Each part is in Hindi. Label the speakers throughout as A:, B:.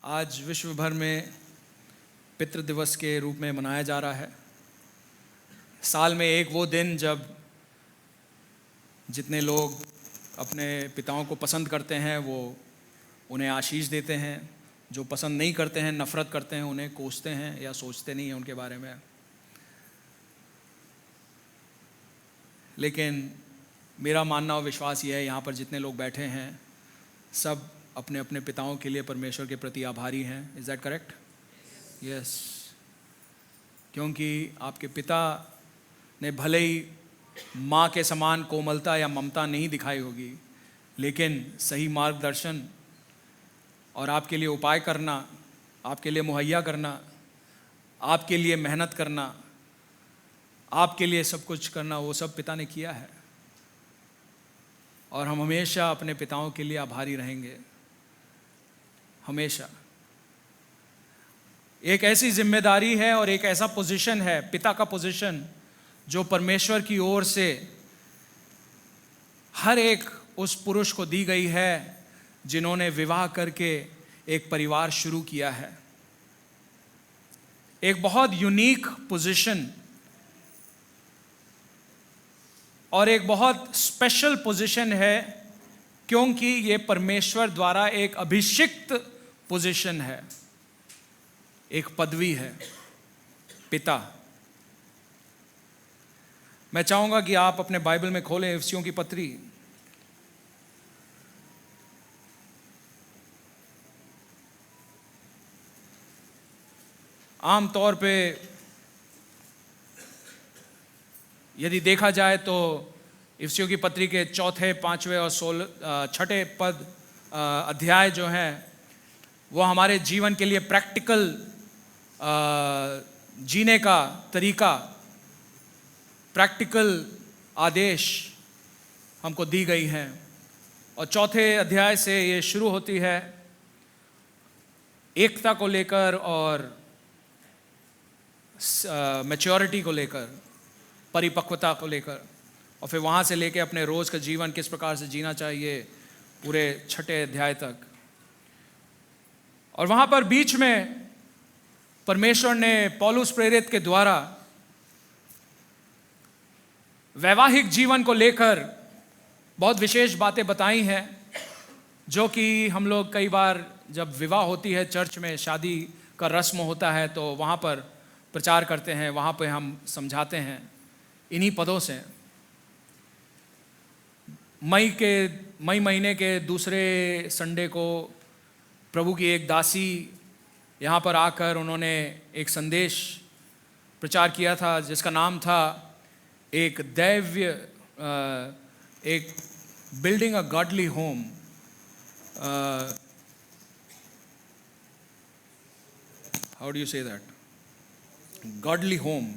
A: आज विश्व भर में पितृ दिवस के रूप में मनाया जा रहा है। साल में एक वो दिन जब जितने लोग अपने पिताओं को पसंद करते हैं वो उन्हें आशीष देते हैं, जो पसंद नहीं करते हैं, नफ़रत करते हैं, उन्हें कोसते हैं या सोचते नहीं हैं उनके बारे में। लेकिन मेरा मानना और विश्वास ये है, यहाँ पर जितने लोग बैठे हैं सब अपने अपने पिताओं के लिए परमेश्वर के प्रति आभारी हैं। Is that correct? यस। क्योंकि आपके पिता ने भले ही माँ के समान कोमलता या ममता नहीं दिखाई होगी, लेकिन सही मार्गदर्शन और आपके लिए उपाय करना, आपके लिए मुहैया करना, आपके लिए मेहनत करना, आपके लिए सब कुछ करना, वो सब पिता ने किया है। और हम हमेशा अपने पिताओं के लिए आभारी रहेंगे, हमेशा। एक ऐसी जिम्मेदारी है और एक ऐसा पोजीशन है, पिता का पोजीशन, जो परमेश्वर की ओर से हर एक उस पुरुष को दी गई है जिन्होंने विवाह करके एक परिवार शुरू किया है। एक बहुत यूनिक पोजीशन और एक बहुत स्पेशल पोजीशन है, क्योंकि ये परमेश्वर द्वारा एक अभिषिक्त पोजीशन है, एक पदवी है, पिता। मैं चाहूंगा कि आप अपने बाइबल में खोलें इफिसियों की पत्री। आमतौर पे यदि देखा जाए तो इफिसियों की पत्री के चौथे, पांचवें और छठे पद अध्याय जो हैं वो हमारे जीवन के लिए प्रैक्टिकल जीने का तरीका, प्रैक्टिकल आदेश हमको दी गई हैं। और चौथे अध्याय से ये शुरू होती है एकता को लेकर और मैच्योरिटी को लेकर, परिपक्वता को लेकर, और फिर वहाँ से लेके अपने रोज़ का जीवन किस प्रकार से जीना चाहिए पूरे छठे अध्याय तक। और वहाँ पर बीच में परमेश्वर ने पौलुस प्रेरित के द्वारा वैवाहिक जीवन को लेकर बहुत विशेष बातें बताई हैं, जो कि हम लोग कई बार जब विवाह होती है, चर्च में शादी का रस्म होता है, तो वहाँ पर प्रचार करते हैं, वहाँ पे हम समझाते हैं इन्हीं पदों से। मई महीने के दूसरे संडे को प्रभु की एक दासी यहाँ पर आकर उन्होंने एक संदेश प्रचार किया था जिसका नाम था एक building a godly home. How do you say that? Godly home.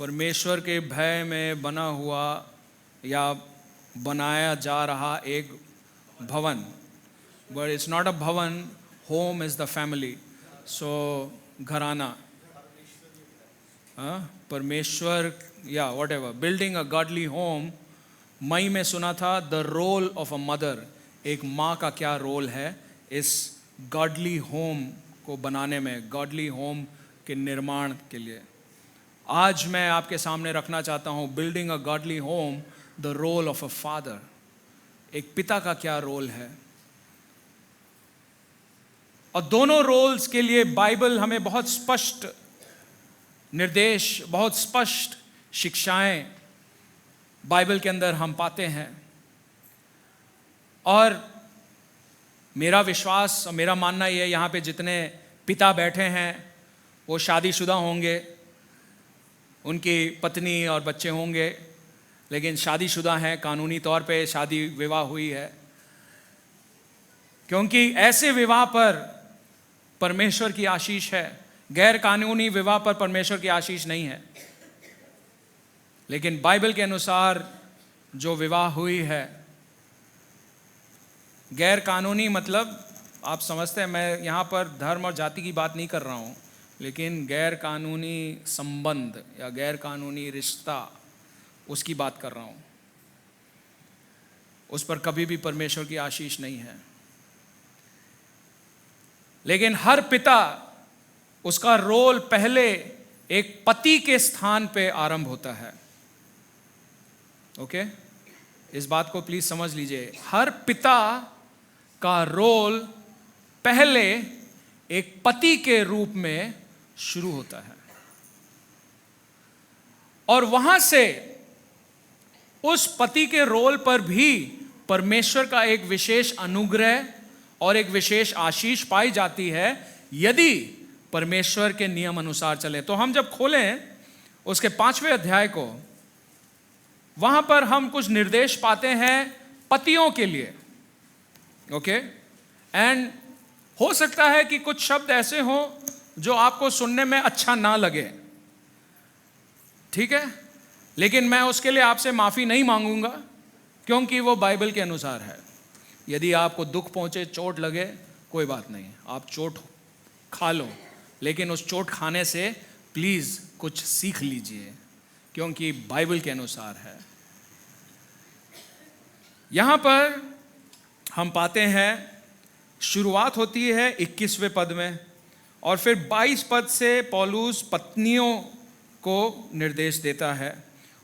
A: परमेश्वर के भय में बना हुआ या बनाया जा रहा एक भवन। बट इट्स नॉट अ भवन, home is the family. So घराना, परमेश्वर या whatever, building a godly home. मई में सुना था the role of a mother, एक माँ का क्या रोल है इस गॉडली होम को बनाने में, गॉडली होम के निर्माण के लिए। आज मैं आपके सामने रखना चाहता हूँ building a godly home, the role of a father, एक पिता का क्या रोल है। और दोनों रोल्स के लिए बाइबल हमें बहुत स्पष्ट निर्देश, बहुत स्पष्ट शिक्षाएं बाइबल के अंदर हम पाते हैं। और मेरा विश्वास और मेरा मानना यह है, यहाँ पे जितने पिता बैठे हैं वो शादीशुदा होंगे, उनकी पत्नी और बच्चे होंगे, लेकिन शादीशुदा हैं, कानूनी तौर पे शादी विवाह हुई है। क्योंकि ऐसे विवाह पर परमेश्वर की आशीष है, गैर कानूनी विवाह पर परमेश्वर की आशीष नहीं है। लेकिन बाइबल के अनुसार जो विवाह हुई है, गैर कानूनी मतलब आप समझते हैं, मैं यहाँ पर धर्म और जाति की बात नहीं कर रहा हूँ, लेकिन गैर कानूनी संबंध या गैर कानूनी रिश्ता, उसकी बात कर रहा हूँ। उस पर कभी भी परमेश्वर की आशीष नहीं है। लेकिन हर पिता, उसका रोल पहले एक पति के स्थान पे आरंभ होता है। ओके, इस बात को प्लीज समझ लीजिए। हर पिता का रोल पहले एक पति के रूप में शुरू होता है, और वहां से उस पति के रोल पर भी परमेश्वर का एक विशेष अनुग्रह और एक विशेष आशीष पाई जाती है, यदि परमेश्वर के नियम अनुसार चले। तो हम जब खोलें उसके 5वें अध्याय को, वहां पर हम कुछ निर्देश पाते हैं पतियों के लिए। ओके, एंड हो सकता है कि कुछ शब्द ऐसे हों जो आपको सुनने में अच्छा ना लगे, ठीक है, लेकिन मैं उसके लिए आपसे माफी नहीं मांगूंगा, क्योंकि वो बाइबल के अनुसार है। यदि आपको दुख पहुंचे, चोट लगे, कोई बात नहीं, आप चोट खा लो, लेकिन उस चोट खाने से प्लीज कुछ सीख लीजिए, क्योंकि बाइबल के अनुसार है। यहां पर हम पाते हैं, शुरुआत होती है 21वें पद में, और फिर 22 पद से पौलुस पत्नियों को निर्देश देता है,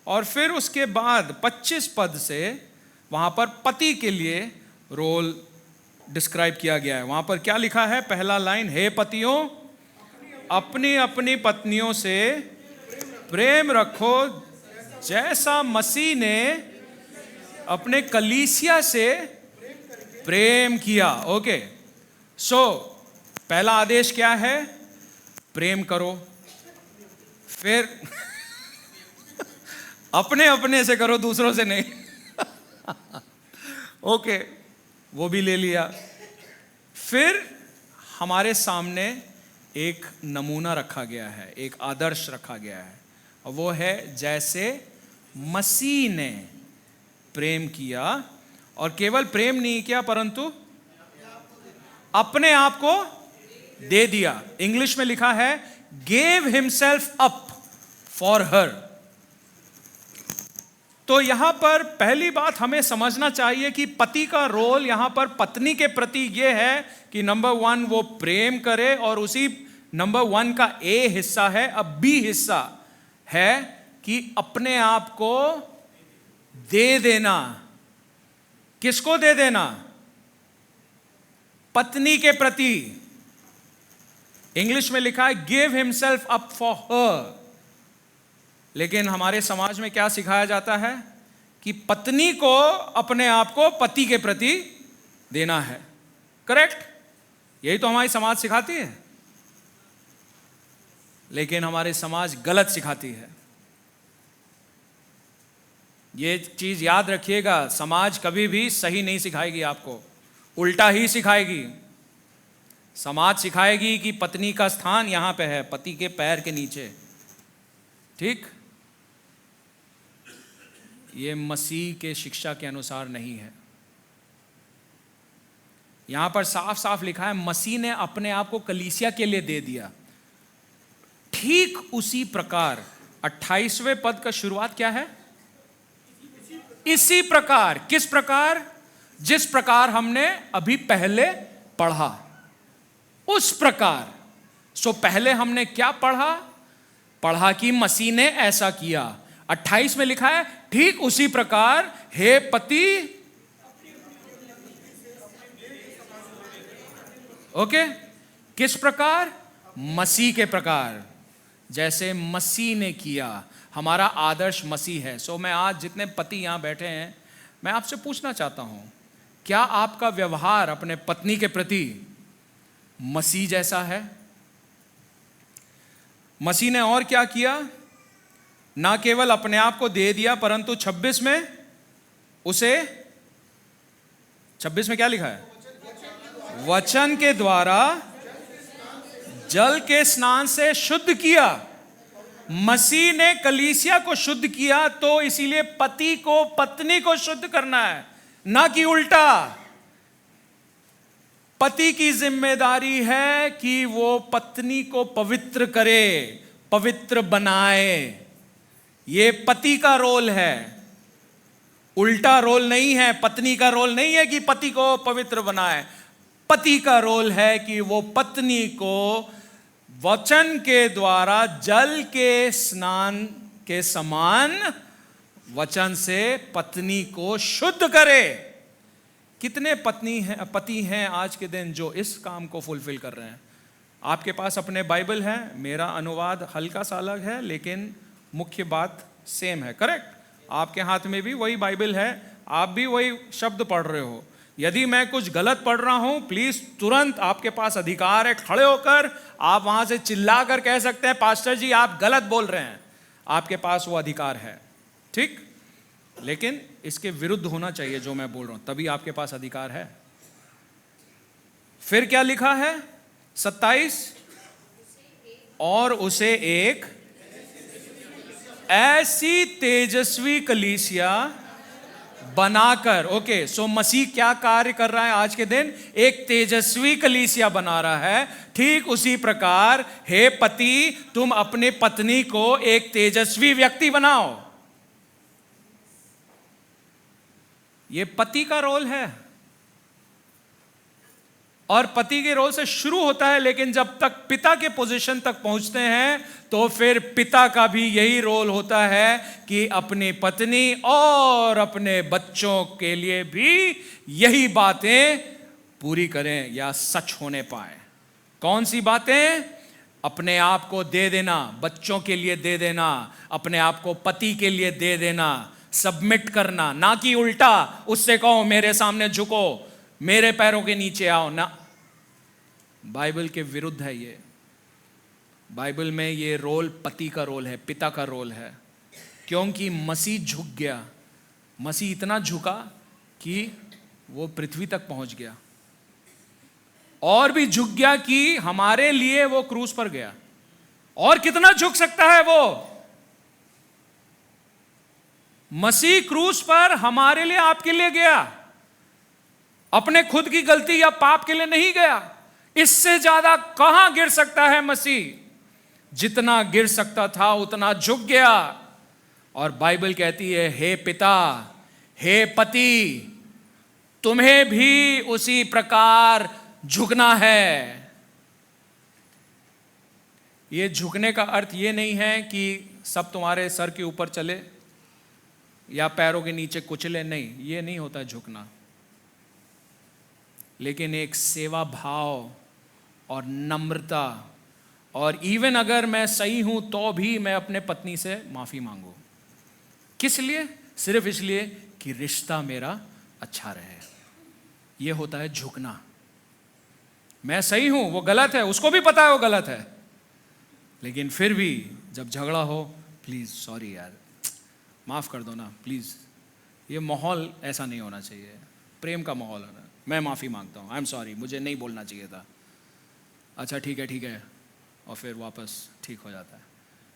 A: और फिर उसके बाद 25 पद से वहां पर पति के लिए रोल डिस्क्राइब किया गया है। वहां पर क्या लिखा है? पहला लाइन, हे पतियों, अपनी अपनी पत्नियों से प्रेम रखो, जैसा मसीह ने अपने कलीसिया से प्रेम किया। ओके, सो पहला आदेश क्या है? प्रेम करो। फिर अपने अपने से करो, दूसरों से नहीं। ओके, वो भी ले लिया। फिर हमारे सामने एक नमूना रखा गया है, एक आदर्श रखा गया है, और वो है जैसे मसीह ने प्रेम किया, और केवल प्रेम नहीं किया परंतु अपने आप को दे दिया। इंग्लिश में लिखा है gave himself up for her। तो यहां पर पहली बात हमें समझना चाहिए कि पति का रोल यहां पर पत्नी के प्रति यह है कि नंबर 1 वो प्रेम करे, और उसी नंबर 1 का ए हिस्सा है। अब बी हिस्सा है कि अपने आप को दे देना। किसको दे देना? पत्नी के प्रति। इंग्लिश में लिखा है give himself up for her. लेकिन हमारे समाज में क्या सिखाया जाता है कि पत्नी को अपने आप को पति के प्रति देना है। करेक्ट? यही तो हमारी समाज सिखाती है, लेकिन हमारे समाज गलत सिखाती है। ये चीज याद रखिएगा, समाज कभी भी सही नहीं सिखाएगी आपको, उल्टा ही सिखाएगी। समाज सिखाएगी कि पत्नी का स्थान यहां पे है, पति के पैर के नीचे। ठीक? ये मसीह के शिक्षा के अनुसार नहीं है। यहां पर साफ साफ लिखा है मसीह ने अपने आप को कलीसिया के लिए दे दिया। ठीक उसी प्रकार 28वें पद का शुरुआत क्या है? इसी प्रकार। किस प्रकार? जिस प्रकार हमने अभी पहले पढ़ा, उस प्रकार। सो पहले हमने क्या पढ़ा? पढ़ा कि मसीह ने ऐसा किया। 28 में लिखा है ठीक उसी प्रकार हे पति। ओके, किस प्रकार? मसीह के प्रकार, जैसे मसीह ने किया। हमारा आदर्श मसीह है। सो मैं आज जितने पति यहां बैठे हैं, मैं आपसे पूछना चाहता हूं, क्या आपका व्यवहार अपने पत्नी के प्रति मसीह जैसा है? मसीह ने और क्या किया? ना केवल अपने आप को दे दिया, परंतु 26 में उसे, 26 में क्या लिखा है? वचन के द्वारा जल के स्नान से शुद्ध किया। मसीह ने कलीसिया को शुद्ध किया, तो इसीलिए पति को पत्नी को शुद्ध करना है, ना कि उल्टा। पति की जिम्मेदारी है कि वो पत्नी को पवित्र करे, पवित्र बनाए। ये पति का रोल है। उल्टा रोल नहीं है, पत्नी का रोल नहीं है कि पति को पवित्र बनाए। पति का रोल है कि वो पत्नी को वचन के द्वारा जल के स्नान के समान वचन से पत्नी को शुद्ध करे। कितने पति हैं आज के दिन जो इस काम को फुलफिल कर रहे हैं? आपके पास अपने बाइबल है, मेरा अनुवाद हल्का सा अलग है लेकिन मुख्य बात सेम है, करेक्ट? आपके हाथ में भी वही बाइबल है, आप भी वही शब्द पढ़ रहे हो। यदि मैं कुछ गलत पढ़ रहा हूं, प्लीज तुरंत आपके पास अधिकार है, खड़े होकर आप वहां से चिल्लाकर कह सकते हैं पास्टर जी आप गलत बोल रहे हैं। आपके पास वो अधिकार है, ठीक? लेकिन इसके विरुद्ध होना चाहिए जो मैं बोल रहा हूं, तभी आपके पास अधिकार है। फिर क्या लिखा है 27, और उसे एक ऐसी तेजस्वी कलीसिया बनाकर, ओके, सो मसीह क्या कार्य कर रहा है आज के दिन? एक तेजस्वी कलीसिया बना रहा है। ठीक उसी प्रकार हे पति, तुम अपने पत्नी को एक तेजस्वी व्यक्ति बनाओ। ये पति का रोल है और पति के रोल से शुरू होता है, लेकिन जब तक पिता के पोजीशन तक पहुंचते हैं तो फिर पिता का भी यही रोल होता है कि अपनी पत्नी और अपने बच्चों के लिए भी यही बातें पूरी करें या सच होने पाए। कौन सी बातें? अपने आप को दे देना, बच्चों के लिए दे देना, अपने आप को पति के लिए दे देना, सबमिट करना, ना कि उल्टा उससे कहो मेरे सामने झुको, मेरे पैरों के नीचे आओ ना। बाइबल के विरुद्ध है ये। बाइबल में ये रोल पति का रोल है, पिता का रोल है, क्योंकि मसीह झुक गया। मसीह इतना झुका कि वो पृथ्वी तक पहुंच गया, और भी झुक गया कि हमारे लिए वो क्रूस पर गया। और कितना झुक सकता है वो? मसीह क्रूस पर हमारे लिए, आपके लिए गया, अपने खुद की गलती या पाप के लिए नहीं गया। इससे ज्यादा कहां गिर सकता है मसीह? जितना गिर सकता था उतना झुक गया। और बाइबल कहती है हे पिता, हे पति, तुम्हें भी उसी प्रकार झुकना है। ये झुकने का अर्थ ये नहीं है कि सब तुम्हारे सर के ऊपर चले या पैरों के नीचे कुचले, नहीं, ये नहीं होता झुकना। लेकिन एक सेवा भाव और नम्रता, और इवन अगर मैं सही हूं तो भी मैं अपने पत्नी से माफी मांगू। किस लिए? सिर्फ इसलिए कि रिश्ता मेरा अच्छा रहे। यह होता है झुकना। मैं सही हूं, वो गलत है, उसको भी पता है वो गलत है, लेकिन फिर भी जब झगड़ा हो, प्लीज सॉरी यार, माफ कर दो ना प्लीज, ये माहौल ऐसा नहीं होना चाहिए, प्रेम का माहौल होना। मैं माफी मांगता हूं, आई एम सॉरी, मुझे नहीं बोलना चाहिए था। अच्छा ठीक है, और फिर वापस ठीक हो जाता है।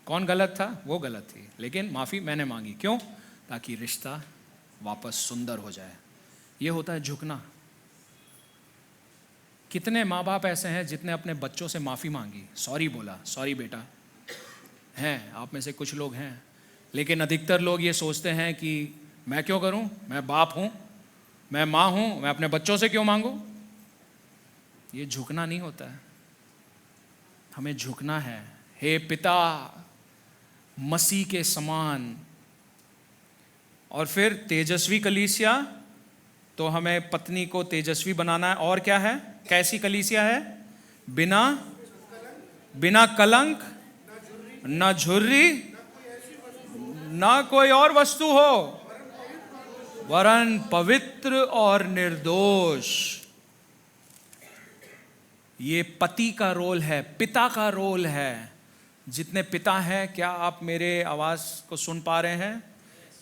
A: कौन गलत था? वो गलत थी, लेकिन माफी मैंने मांगी। क्यों? ताकि रिश्ता वापस सुंदर हो जाए। ये होता है झुकना। कितने माँ बाप ऐसे हैं जितने अपने बच्चों से माफी मांगी, सॉरी बोला, सॉरी बेटा, हैं आप में से कुछ लोग हैं। लेकिन अधिकतर लोग ये सोचते हैं कि मैं क्यों करूं, मैं बाप हूं, मैं माँ हूं, मैं अपने बच्चों से क्यों मांगूं? ये झुकना नहीं होता है। हमें झुकना है, हे पिता, मसीह के समान। और फिर तेजस्वी कलीसिया, तो हमें पत्नी को तेजस्वी बनाना है। और क्या है? कैसी कलीसिया है? बिना कलंक, ना झुर्री, ना कोई और वस्तु हो, वरन पवित्र और निर्दोष। ये पति का रोल है, पिता का रोल है। जितने पिता हैं, क्या आप मेरे आवाज को सुन पा रहे हैं?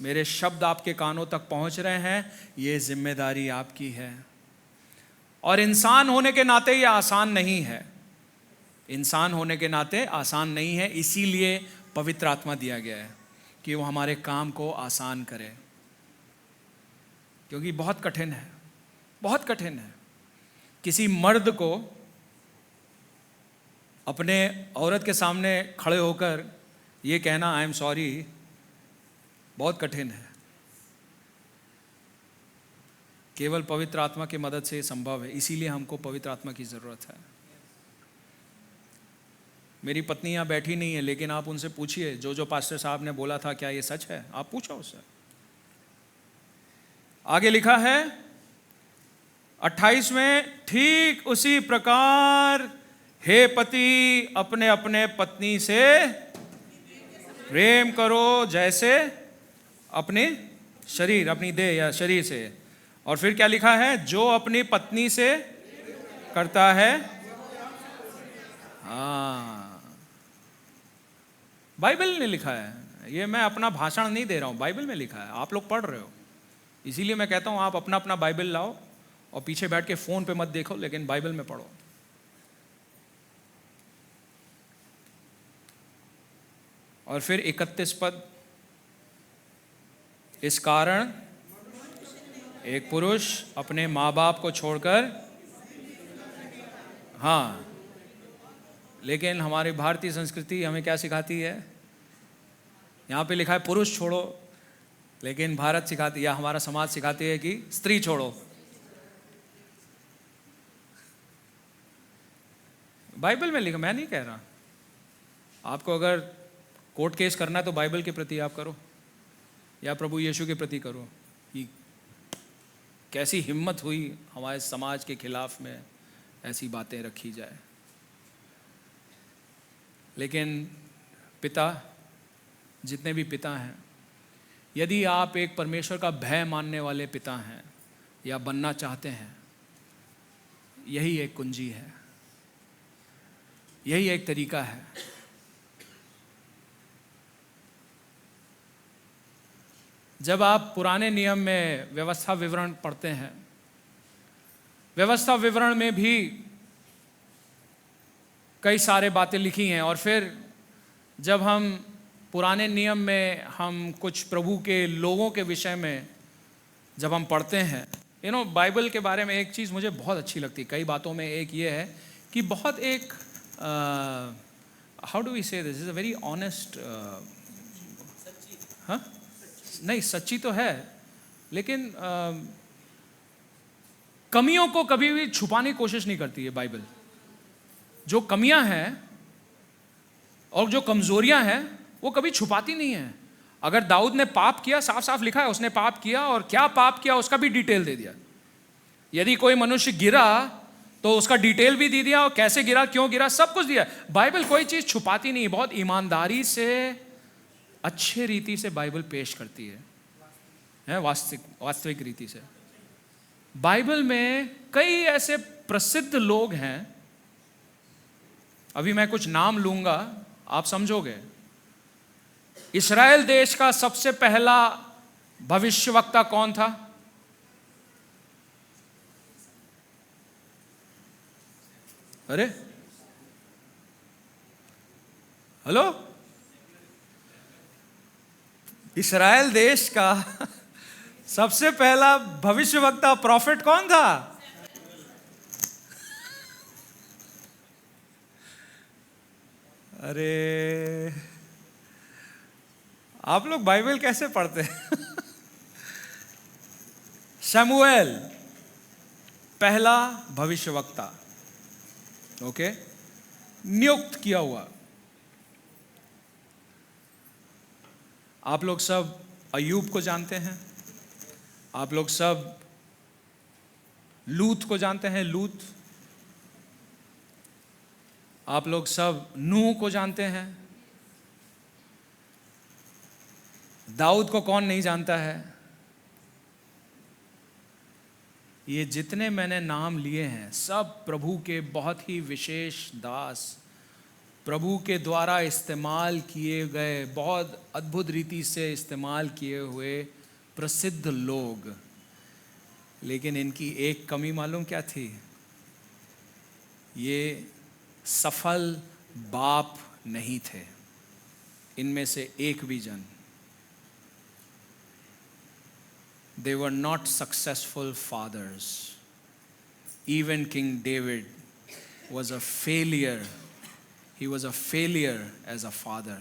A: मेरे शब्द आपके कानों तक पहुंच रहे हैं? ये जिम्मेदारी आपकी है। और इंसान होने के नाते ये आसान नहीं है। इंसान होने के नाते आसान नहीं है, इसीलिए पवित्र आत्मा दिया गया है कि वो हमारे काम को आसान करे, क्योंकि बहुत कठिन है, बहुत कठिन है। किसी मर्द को अपने औरत के सामने खड़े होकर ये कहना आई एम सॉरी बहुत कठिन है। केवल पवित्र आत्मा की मदद से ये संभव है, इसीलिए हमको पवित्र आत्मा की ज़रूरत है। मेरी पत्नी यहाँ बैठी नहीं है, लेकिन आप उनसे पूछिए, जो जो पास्टर साहब ने बोला था क्या ये सच है, आप पूछो उससे। आगे लिखा है 28 में, ठीक उसी प्रकार हे पति अपने अपने पत्नी से प्रेम करो जैसे अपने शरीर, अपनी देह या शरीर से। और फिर क्या लिखा है, जो अपनी पत्नी से करता है, हाँ, बाइबल ने लिखा है, ये मैं अपना भाषण नहीं दे रहा हूँ, बाइबल में लिखा है, आप लोग पढ़ रहे हो। इसीलिए मैं कहता हूँ आप अपना अपना बाइबल लाओ और पीछे बैठ के फोन पे मत देखो, लेकिन बाइबल में पढ़ो। और फिर 31 पद, इस कारण एक पुरुष अपने माँ बाप को छोड़कर, हाँ, लेकिन हमारी भारतीय संस्कृति हमें क्या सिखाती है, यहाँ पे लिखा है पुरुष छोड़ो, लेकिन भारत सिखाती या हमारा समाज सिखाती है कि स्त्री छोड़ो। बाइबल में लिखा, मैं नहीं कह रहा। आपको अगर कोर्ट केस करना है तो बाइबल के प्रति आप करो, या प्रभु यीशु के प्रति करो कि कैसी हिम्मत हुई हमारे समाज के खिलाफ में ऐसी बातें रखी जाए। लेकिन पिता, जितने भी पिता हैं, यदि आप एक परमेश्वर का भय मानने वाले पिता हैं या बनना चाहते हैं, यही एक कुंजी है, यही एक तरीका है। जब आप पुराने नियम में व्यवस्था विवरण पढ़ते हैं, व्यवस्था विवरण में भी कई सारे बातें लिखी हैं। और फिर जब हम पुराने नियम में हम कुछ प्रभु के लोगों के विषय में जब हम पढ़ते हैं, बाइबल के बारे में एक चीज़ मुझे बहुत अच्छी लगती है कई बातों में। एक ये है कि बहुत एक हाउ डू वी से this, is a very honest, हाँ, नहीं सच्ची तो है, लेकिन कमियों को कभी भी छुपाने की कोशिश नहीं करती है बाइबल। जो कमियां हैं और जो कमजोरियां हैं वो कभी छुपाती नहीं है। अगर दाऊद ने पाप किया, साफ साफ लिखा है उसने पाप किया, और क्या पाप किया उसका भी डिटेल दे दिया। यदि कोई मनुष्य गिरा तो उसका डिटेल भी दे दिया, और कैसे गिरा, क्यों गिरा, सब कुछ दिया। बाइबल कोई चीज छुपाती नहीं, बहुत ईमानदारी से, अच्छे रीति से बाइबल पेश करती है वास्तविक रीति से। बाइबल में कई ऐसे प्रसिद्ध लोग हैं, अभी मैं कुछ नाम लूंगा, आप समझोगे। इस्राएल देश का सबसे पहला भविष्यवक्ता कौन था? अरे हेलो, इस्राएल देश का सबसे पहला भविष्यवक्ता प्रॉफिट कौन था? अरे आप लोग बाइबल कैसे पढ़ते हैं? शमूएल पहला भविष्यवक्ता, ओके, नियुक्त किया हुआ। आप लोग सब अय्यूब को जानते हैं, आप लोग सब लूत को जानते हैं, लूत। आप लोग सब नूह को जानते हैं। दाऊद को कौन नहीं जानता है? ये जितने मैंने नाम लिए हैं सब प्रभु के बहुत ही विशेष दास, प्रभु के द्वारा इस्तेमाल किए गए, बहुत अद्भुत रीति से इस्तेमाल किए हुए प्रसिद्ध लोग। लेकिन इनकी एक कमी मालूम क्या थी? ये सफल बाप नहीं थे, इनमें से एक भी जन। They were not successful fathers. Even King David was a failure. He was a failure as a father.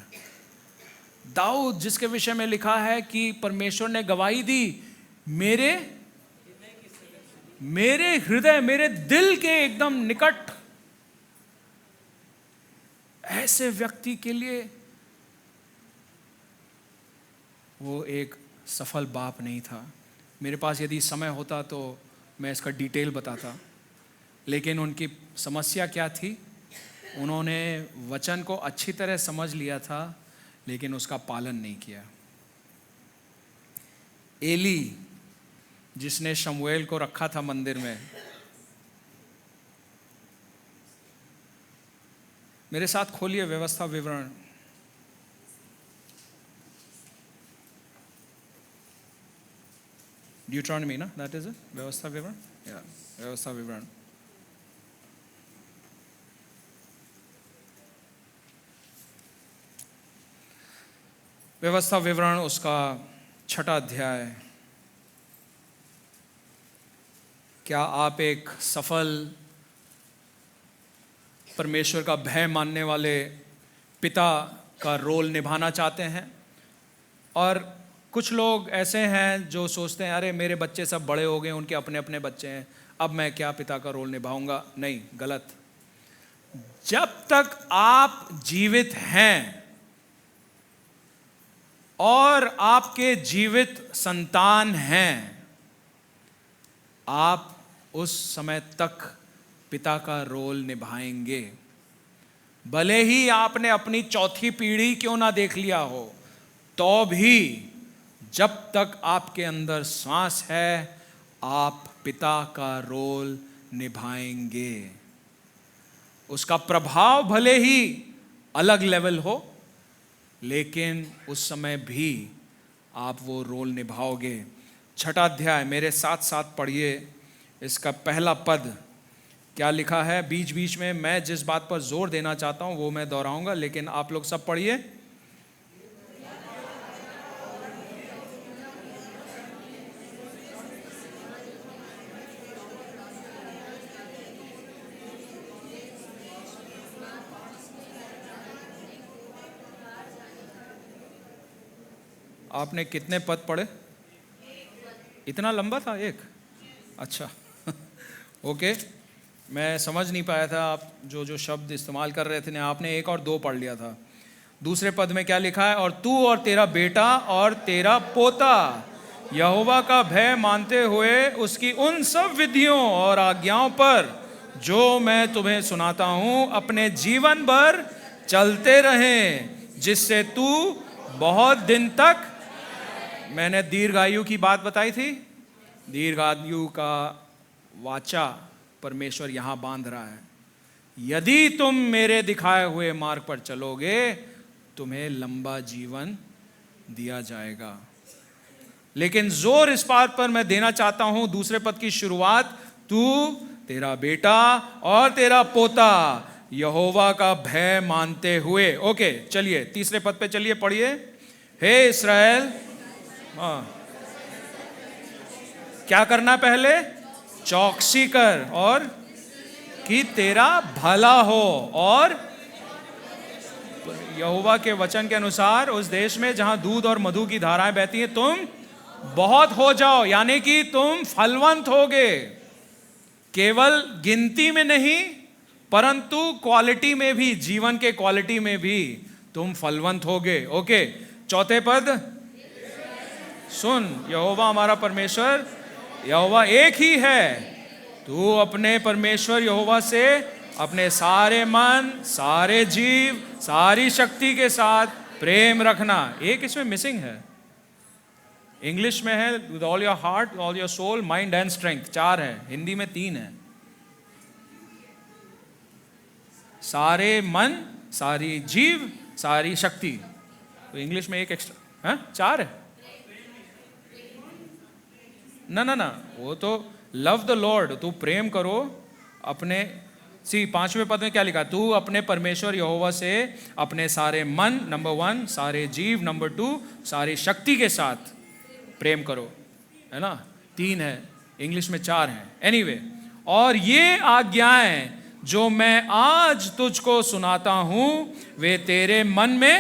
A: Dawood, जिसके विषय में लिखा है कि परमेश्वर ने गवाही दी, मेरे मेरे हृदय, मेरे दिल के एकदम निकट, ऐसे व्यक्ति के लिए वो एक सफल बाप नहीं था। मेरे पास यदि समय होता तो मैं इसका डिटेल बताता, लेकिन उनकी समस्या क्या थी? उन्होंने वचन को अच्छी तरह समझ लिया था, लेकिन उसका पालन नहीं किया। एली, जिसने शमूएल को रखा था मंदिर में, मेरे साथ खोलिए व्यवस्था विवरण। ड्यूट्रॉनमी ना, दैट इज व्यवस्था विवरण, या व्यवस्था विवरण। व्यवस्था विवरण उसका 6वां अध्याय। क्या आप एक सफल, परमेश्वर का भय मानने वाले पिता का रोल निभाना चाहते हैं? और कुछ लोग ऐसे हैं जो सोचते हैं, अरे मेरे बच्चे सब बड़े हो गए, उनके अपने अपने बच्चे हैं, अब मैं क्या पिता का रोल निभाऊंगा? नहीं, गलत। जब तक आप जीवित हैं और आपके जीवित संतान हैं, आप उस समय तक पिता का रोल निभाएंगे। भले ही आपने अपनी 4थी पीढ़ी क्यों ना देख लिया हो, तो भी जब तक आपके अंदर सांस है, आप पिता का रोल निभाएंगे। उसका प्रभाव भले ही अलग लेवल हो, लेकिन उस समय भी आप वो रोल निभाओगे। 6वां अध्याय मेरे साथ साथ पढ़िए। इसका पहला पद क्या लिखा है? बीच बीच में मैं जिस बात पर जोर देना चाहता हूं वो मैं दोहराऊंगा, लेकिन आप लोग सब पढ़िए। आपने कितने पद पढ़े? इतना लंबा था एक? अच्छा ओके, मैं समझ नहीं पाया था आप जो शब्द इस्तेमाल कर रहे थे। आपने 1 और 2 पढ़ लिया था। दूसरे पद में क्या लिखा है? और तू और तेरा बेटा और तेरा पोता यहोवा का भय मानते हुए उसकी उन सब विधियों और आज्ञाओं पर जो मैं तुम्हें सुनाता हूं, अपने जीवन भर चलते रहें, जिससे तू बहुत दिन तक। मैंने दीर्घायु की बात बताई थी। दीर्घायु का वाचा परमेश्वर यहां बांध रहा है। यदि तुम मेरे दिखाए हुए मार्ग पर चलोगे, तुम्हें लंबा जीवन दिया जाएगा। लेकिन जोर इस बात पर मैं देना चाहता हूं, दूसरे पद की शुरुआत, तू, तेरा बेटा और तेरा पोता यहोवा का भय मानते हुए। ओके, चलिए तीसरे पद पे चलिए, पढ़िए। हे इस्राएल, क्या करना? पहले चौकसी कर और कि तेरा भला हो, और यहोवा के वचन के अनुसार उस देश में जहां दूध और मधु की धाराएं बहती हैं, तुम बहुत हो जाओ। यानी कि तुम फलवंत होगे, केवल गिनती में नहीं परंतु क्वालिटी में भी, जीवन के क्वालिटी में भी तुम फलवंत होगे। ओके, चौथे पद सुन, यहोवा हमारा परमेश्वर, यहोवा एक ही है। तू अपने परमेश्वर यहोवा से अपने सारे मन, सारे जीव, सारी शक्ति के साथ प्रेम रखना। एक इसमें मिसिंग है, इंग्लिश में है with all your heart, all your soul, mind and strength. 4 है, हिंदी में 3 है। सारे मन, सारी जीव, सारी शक्ति। तो इंग्लिश में एक एक्स्ट्रा है, 4 है ना, वो तो लव द लॉर्ड, तू प्रेम करो अपने। 5वें पद में क्या लिखा? तू अपने परमेश्वर यहोवा से अपने सारे मन, नंबर 1, सारे जीव, नंबर 2, सारी शक्ति के साथ प्रेम करो, है ना? 3 है, इंग्लिश में 4 है। एनीवे, और ये आज्ञाएं जो मैं आज तुझको सुनाता हूं, वे तेरे मन में।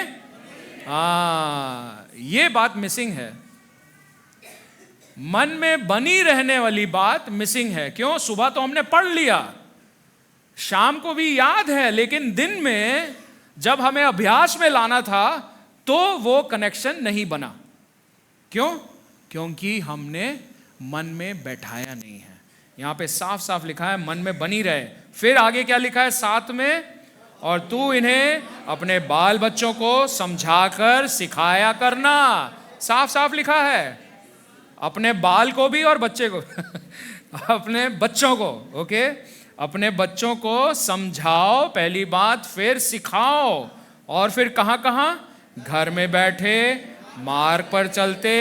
A: ये बात मिसिंग है। मन में बनी रहने वाली बात मिसिंग है। क्यों? सुबह तो हमने पढ़ लिया, शाम को भी याद है, लेकिन दिन में जब हमें अभ्यास में लाना था तो वो कनेक्शन नहीं बना। क्यों? क्योंकि हमने मन में बैठाया नहीं है। यहां पे साफ साफ लिखा है मन में बनी रहे। फिर आगे क्या लिखा है 7 में? और तू इन्हें अपने बाल बच्चों को समझाकर सिखाया करना। साफ साफ लिखा है, अपने बाल को भी और बच्चे को अपने बच्चों को, ओके, अपने बच्चों को समझाओ पहली बात, फिर सिखाओ, और फिर कहां कहां? घर में बैठे, मार्ग पर चलते,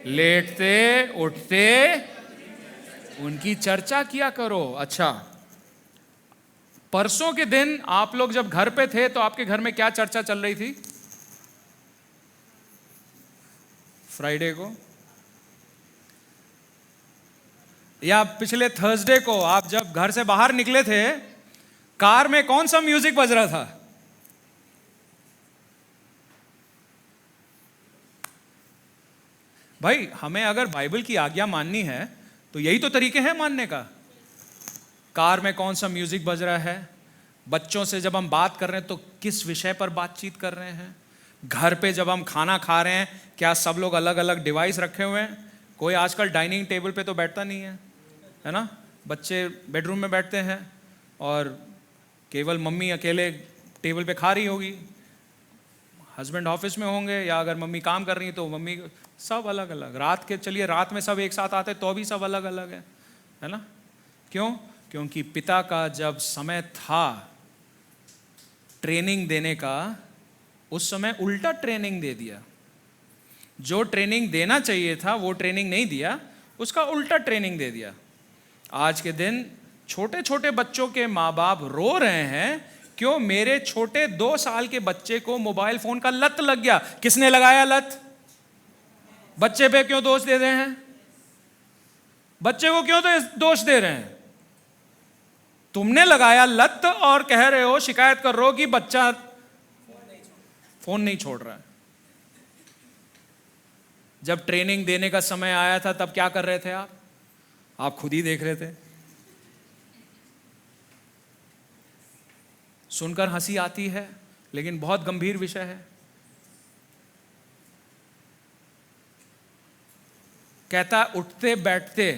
A: लेटते उठते उनकी चर्चा किया करो। अच्छा, परसों के दिन आप लोग जब घर पे थे तो आपके घर में क्या चर्चा चल रही थी? फ्राइडे को या पिछले थर्सडे को आप जब घर से बाहर निकले थे, कार में कौन सा म्यूजिक बज रहा था? भाई, हमें अगर बाइबल की आज्ञा माननी है तो यही तो तरीके हैं मानने का। कार में कौन सा म्यूजिक बज रहा है? बच्चों से जब हम बात कर रहे हैं तो किस विषय पर बातचीत कर रहे हैं? घर पे जब हम खाना खा रहे हैं, क्या सब लोग अलग अलग डिवाइस रखे हुए हैं? कोई आजकल डाइनिंग टेबल पे तो बैठता नहीं है ना? बच्चे बेडरूम में बैठते हैं और केवल मम्मी अकेले टेबल पे खा रही होगी, हस्बैंड ऑफिस में होंगे, या अगर मम्मी काम कर रही है तो मम्मी, सब अलग अलग। रात के, चलिए रात में सब एक साथ आते तो भी सब अलग अलग है ना? क्यों? क्योंकि पिता का जब समय था ट्रेनिंग देने का, उस समय उल्टा ट्रेनिंग दे दिया। जो ट्रेनिंग देना चाहिए था वो ट्रेनिंग नहीं दिया, उसका उल्टा ट्रेनिंग दे दिया। आज के दिन छोटे छोटे बच्चों के माँ बाप रो रहे हैं, क्यों? मेरे छोटे 2 साल के बच्चे को मोबाइल फोन का लत लग गया। किसने लगाया लत? बच्चे पे क्यों दोष दे रहे हैं? बच्चे को क्यों तो दोष दे रहे हैं? तुमने लगाया लत और कह रहे हो, शिकायत कर रहे हो कि बच्चा फोन नहीं छोड़ रहा है। जब ट्रेनिंग देने का समय आया था तब क्या कर रहे थे आप? आप खुद ही देख रहे थे। सुनकर हंसी आती है, लेकिन बहुत गंभीर विषय है। कहता उठते बैठते,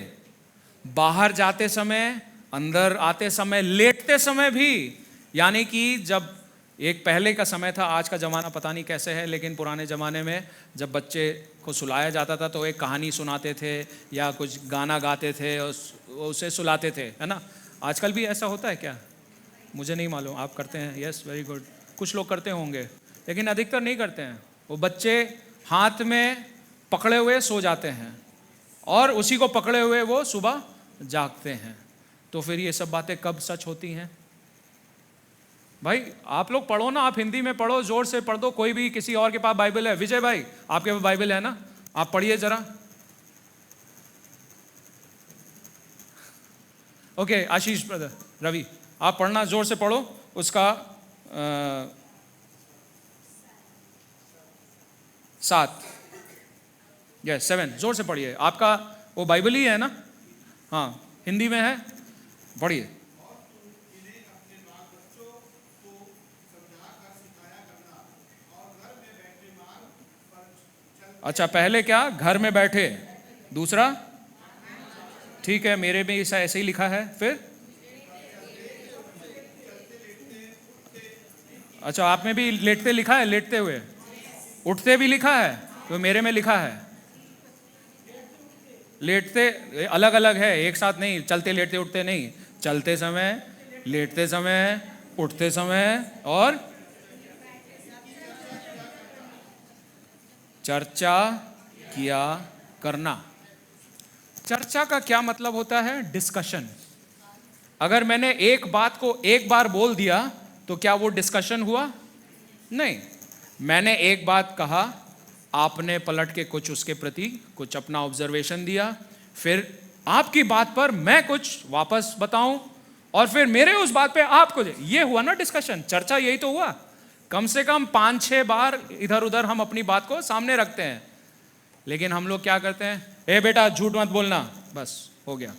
A: बाहर जाते समय, अंदर आते समय, लेटते समय भी। यानी कि जब एक पहले का समय था, आज का ज़माना पता नहीं कैसे है, लेकिन पुराने ज़माने में जब बच्चे को सुलाया जाता था तो एक कहानी सुनाते थे या कुछ गाना गाते थे और उसे सुलाते थे, है ना? आजकल भी ऐसा होता है क्या? मुझे नहीं मालूम, आप करते हैं? Yes, very good. कुछ लोग करते होंगे, लेकिन अधिकतर नहीं करते हैं। वो बच्चे हाथ में पकड़े हुए सो जाते हैं और उसी को पकड़े हुए वो सुबह जागते हैं। तो फिर ये सब बातें कब सच होती हैं? भाई आप लोग पढ़ो ना, आप हिंदी में पढ़ो, जोर से पढ़ दो। कोई भी किसी और के पास बाइबल है? विजय भाई, आपके पास बाइबल है ना? आप पढ़िए जरा। ओके, आशीष ब्रदर, रवि, आप पढ़ना, जोर से पढ़ो उसका 7, यस 7, जोर से पढ़िए। आपका वो बाइबल ही है ना? हाँ, हिंदी में है, पढ़िए। अच्छा, पहले क्या? घर में बैठे। दूसरा? ठीक है, मेरे में ऐसा ऐसे ही लिखा है। फिर अच्छा, आप में भी लेटते लिखा है? लेटते हुए। उठते भी लिखा है? तो मेरे में लिखा है लेटते। अलग अलग है, एक साथ नहीं। चलते लेटते उठते नहीं, चलते समय, लेटते समय, उठते समय और चर्चा किया करना। चर्चा का क्या मतलब होता है? डिस्कशन। अगर मैंने एक बात को एक बार बोल दिया तो क्या वो डिस्कशन हुआ? नहीं। मैंने एक बात कहा, आपने पलट के कुछ उसके प्रति कुछ अपना ऑब्जर्वेशन दिया, फिर आपकी बात पर मैं कुछ वापस बताऊं और फिर मेरे उस बात पे आपको, ये हुआ ना डिस्कशन। चर्चा यही तो हुआ। कम से कम 5-6 बार इधर उधर हम अपनी बात को सामने रखते हैं। लेकिन हम लोग क्या करते हैं, ए बेटा झूठ मत बोलना, बस हो गया।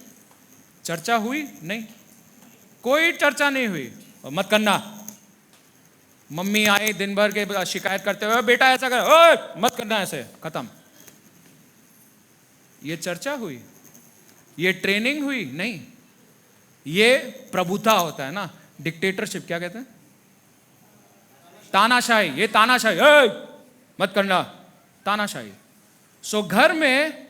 A: चर्चा हुई नहीं, कोई चर्चा नहीं हुई। मत करना, मम्मी आई दिन भर के शिकायत करते हुए, बेटा ऐसा कर, ओए मत करना ऐसे, खत्म। ये चर्चा हुई, ये ट्रेनिंग हुई नहीं। ये प्रभुता होता है ना, डिक्टेटरशिप क्या कहते हैं, तानाशाही। ये तानाशाही, मत करना, तानाशाही। सो घर में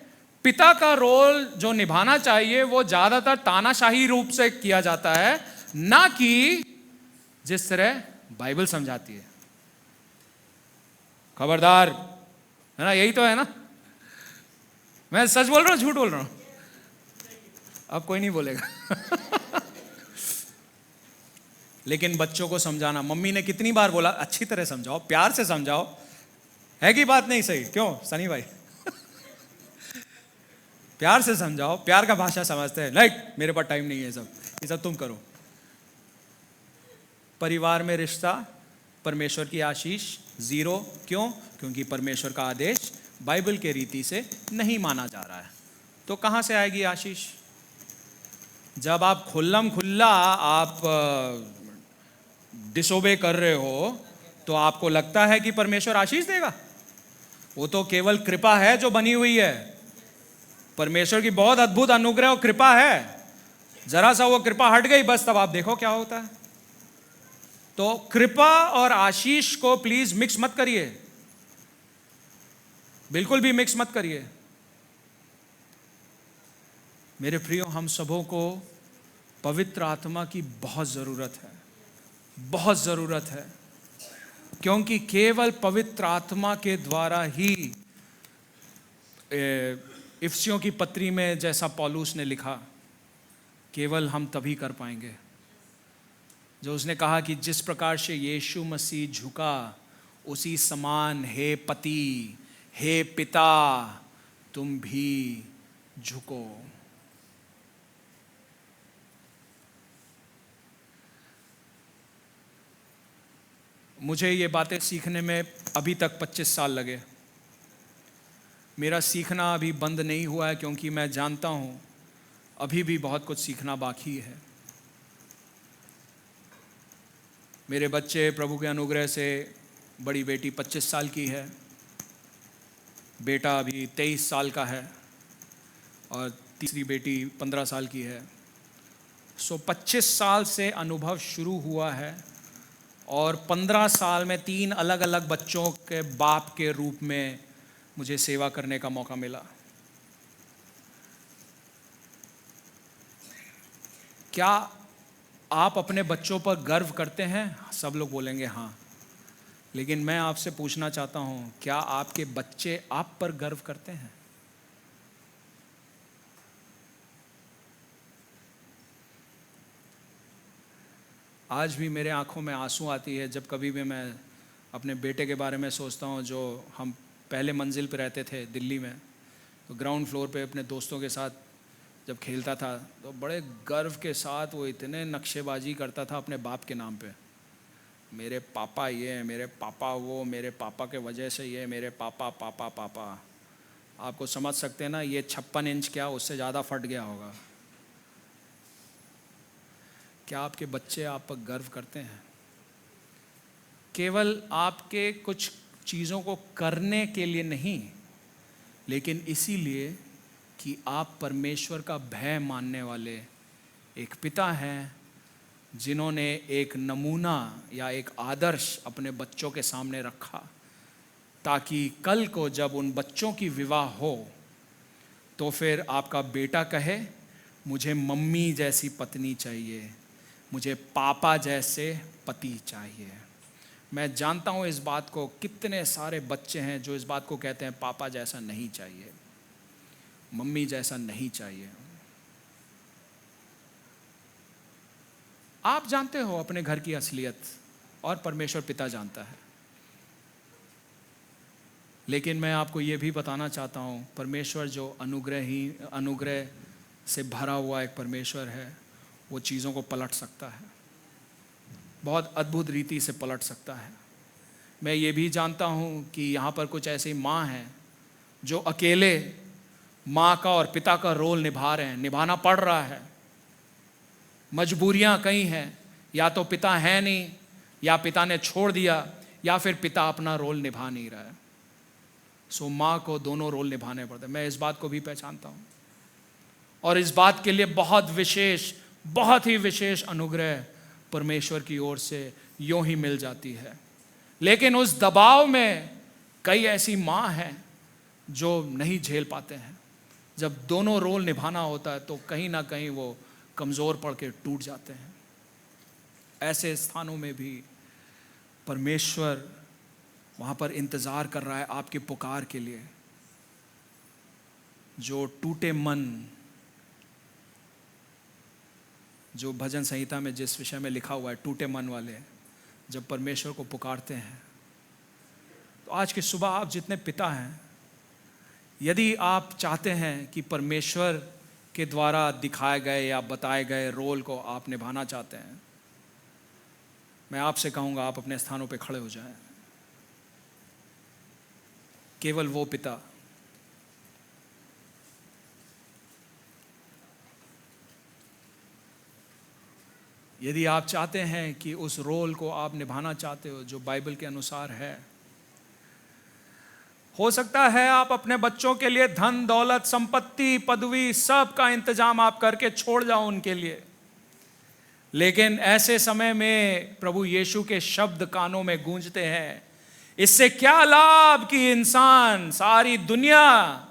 A: पिता का रोल जो निभाना चाहिए वो ज्यादातर तानाशाही रूप से किया जाता है, ना कि जिस तरह बाइबल समझाती है। खबरदार, है ना, यही तो है ना। मैं सच बोल रहा हूं झूठ बोल रहा हूं, अब कोई नहीं बोलेगा। लेकिन बच्चों को समझाना, मम्मी ने कितनी बार बोला अच्छी तरह समझाओ, प्यार से समझाओ, है कि बात नहीं सही? क्यों सनी भाई? प्यार से समझाओ, प्यार का भाषा समझते हैं, नहीं मेरे पास टाइम नहीं है, ये सब तुम करो। परिवार में रिश्ता, परमेश्वर की आशीष जीरो। क्यों? क्योंकि परमेश्वर का आदेश बाइबल के रीति से नहीं माना जा रहा है। तो कहां से आएगी आशीष? जब आप खुल्लम खुल्ला आप डिसोबे कर रहे हो तो आपको लगता है कि परमेश्वर आशीष देगा। वो तो केवल कृपा है जो बनी हुई है। परमेश्वर की बहुत अद्भुत अनुग्रह और कृपा है, जरा सा वो कृपा हट गई बस, तब आप देखो क्या होता है। तो कृपा और आशीष को प्लीज मिक्स मत करिए, बिल्कुल भी मिक्स मत करिए। मेरे प्रियो, हम सबों को पवित्र आत्मा की बहुत जरूरत है, बहुत जरूरत है, क्योंकि केवल पवित्र आत्मा के द्वारा ही इफिसियों की पत्री में जैसा पौलुस ने लिखा, केवल हम तभी कर पाएंगे। जो उसने कहा कि जिस प्रकार से यीशु मसीह झुका उसी समान हे पति, हे पिता, तुम भी झुको। मुझे ये बातें सीखने में अभी तक 25 साल लगे। मेरा सीखना अभी बंद नहीं हुआ है, क्योंकि मैं जानता हूँ अभी भी बहुत कुछ सीखना बाकी है। मेरे बच्चे प्रभु के अनुग्रह से, बड़ी बेटी 25 साल की है, बेटा अभी 23 साल का है और तीसरी बेटी 15 साल की है। सो 25 साल से अनुभव शुरू हुआ है और 15 साल में 3 अलग अलग बच्चों के बाप के रूप में मुझे सेवा करने का मौका मिला। क्या आप अपने बच्चों पर गर्व करते हैं? सब लोग बोलेंगे हाँ। लेकिन मैं आपसे पूछना चाहता हूं, क्या आपके बच्चे आप पर गर्व करते हैं? आज भी मेरे आंखों में आंसू आती है जब कभी भी मैं अपने बेटे के बारे में सोचता हूं। जो हम पहले मंजिल पे रहते थे दिल्ली में, तो ग्राउंड फ्लोर पे अपने दोस्तों के साथ जब खेलता था तो बड़े गर्व के साथ वो इतने नक्शेबाजी करता था अपने बाप के नाम पे। मेरे पापा ये, मेरे पापा वो, मेरे पापा के वजह से ये, मेरे पापा पापा पापा। आपको समझ सकते हैं ना, ये 56 इंच क्या उससे ज़्यादा फट गया होगा। क्या आपके बच्चे आप पर गर्व करते हैं? केवल आपके कुछ चीज़ों को करने के लिए नहीं, लेकिन इसीलिए कि आप परमेश्वर का भय मानने वाले एक पिता हैं, जिन्होंने एक नमूना या एक आदर्श अपने बच्चों के सामने रखा, ताकि कल को जब उन बच्चों की विवाह हो तो फिर आपका बेटा कहे मुझे मम्मी जैसी पत्नी चाहिए, मुझे पापा जैसे पति चाहिए। मैं जानता हूँ इस बात को, कितने सारे बच्चे हैं जो इस बात को कहते हैं पापा जैसा नहीं चाहिए, मम्मी जैसा नहीं चाहिए। आप जानते हो अपने घर की असलियत, और परमेश्वर पिता जानता है। लेकिन मैं आपको ये भी बताना चाहता हूँ, परमेश्वर जो अनुग्रह से भरा हुआ एक परमेश्वर है, वो चीज़ों को पलट सकता है, बहुत अद्भुत रीति से पलट सकता है। मैं ये भी जानता हूँ कि यहाँ पर कुछ ऐसी माँ हैं जो अकेले माँ का और पिता का रोल निभा रहे हैं, निभाना पड़ रहा है। मजबूरियां कई हैं, या तो पिता है नहीं, या पिता ने छोड़ दिया, या फिर पिता अपना रोल निभा नहीं रहा है। सो माँ को दोनों रोल निभाने पड़ते हैं। मैं इस बात को भी पहचानता हूँ, और इस बात के लिए बहुत ही विशेष अनुग्रह परमेश्वर की ओर से यूं ही मिल जाती है। लेकिन उस दबाव में कई ऐसी माँ हैं जो नहीं झेल पाते हैं। जब दोनों रोल निभाना होता है तो कहीं ना कहीं वो कमज़ोर पड़ के टूट जाते हैं। ऐसे स्थानों में भी परमेश्वर वहाँ पर इंतज़ार कर रहा है आपकी पुकार के लिए। जो टूटे मन, जो भजन संहिता में जिस विषय में लिखा हुआ है, टूटे मन वाले जब परमेश्वर को पुकारते हैं, तो आज की सुबह आप जितने पिता हैं, यदि आप चाहते हैं कि परमेश्वर के द्वारा दिखाए गए या बताए गए रोल को आप निभाना चाहते हैं, मैं आपसे कहूँगा आप अपने स्थानों पे खड़े हो जाएं। केवल वो पिता यदि आप चाहते हैं कि उस रोल को आप निभाना चाहते हो जो बाइबल के अनुसार है, हो सकता है आप अपने बच्चों के लिए धन दौलत संपत्ति पदवी सब का इंतजाम आप करके छोड़ जाओ उनके लिए, लेकिन ऐसे समय में प्रभु यीशु के शब्द कानों में गूंजते हैं, इससे क्या लाभ कि इंसान सारी दुनिया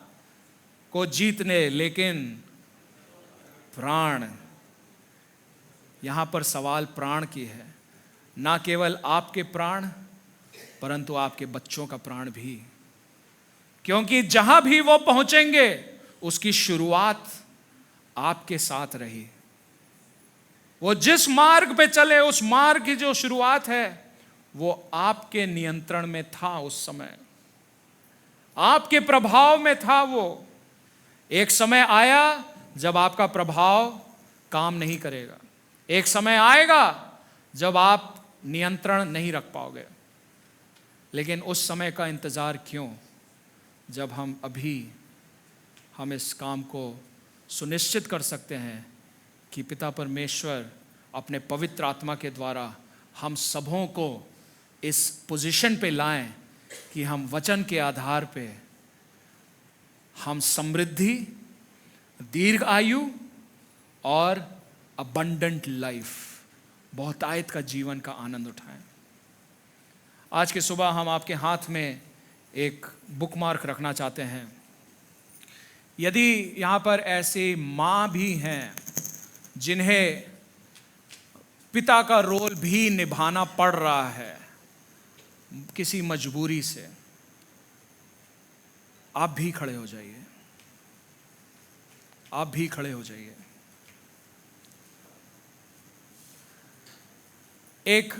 A: को जीतने लेकिन प्राण। यहां पर सवाल प्राण की है, ना केवल आपके प्राण परंतु आपके बच्चों का प्राण भी, क्योंकि जहां भी वो पहुंचेंगे उसकी शुरुआत आपके साथ रही। वो जिस मार्ग पे चले उस मार्ग की जो शुरुआत है वो आपके नियंत्रण में था। उस समय आपके प्रभाव में था। वो एक समय आया जब आपका प्रभाव काम नहीं करेगा, एक समय आएगा जब आप नियंत्रण नहीं रख पाओगे। लेकिन उस समय का इंतजार क्यों, जब हम इस काम को सुनिश्चित कर सकते हैं कि पिता परमेश्वर अपने पवित्र आत्मा के द्वारा हम सबों को इस पोजीशन पे लाएं कि हम वचन के आधार पे हम समृद्धि, दीर्घ आयु और अबंडेंट लाइफ, बहुतायत का जीवन का आनंद उठाएं। आज की सुबह हम आपके हाथ में एक बुकमार्क रखना चाहते हैं। यदि यहाँ पर ऐसी माँ भी हैं जिन्हें पिता का रोल भी निभाना पड़ रहा है किसी मजबूरी से, आप भी खड़े हो जाइए। आप भी खड़े हो जाइए। एक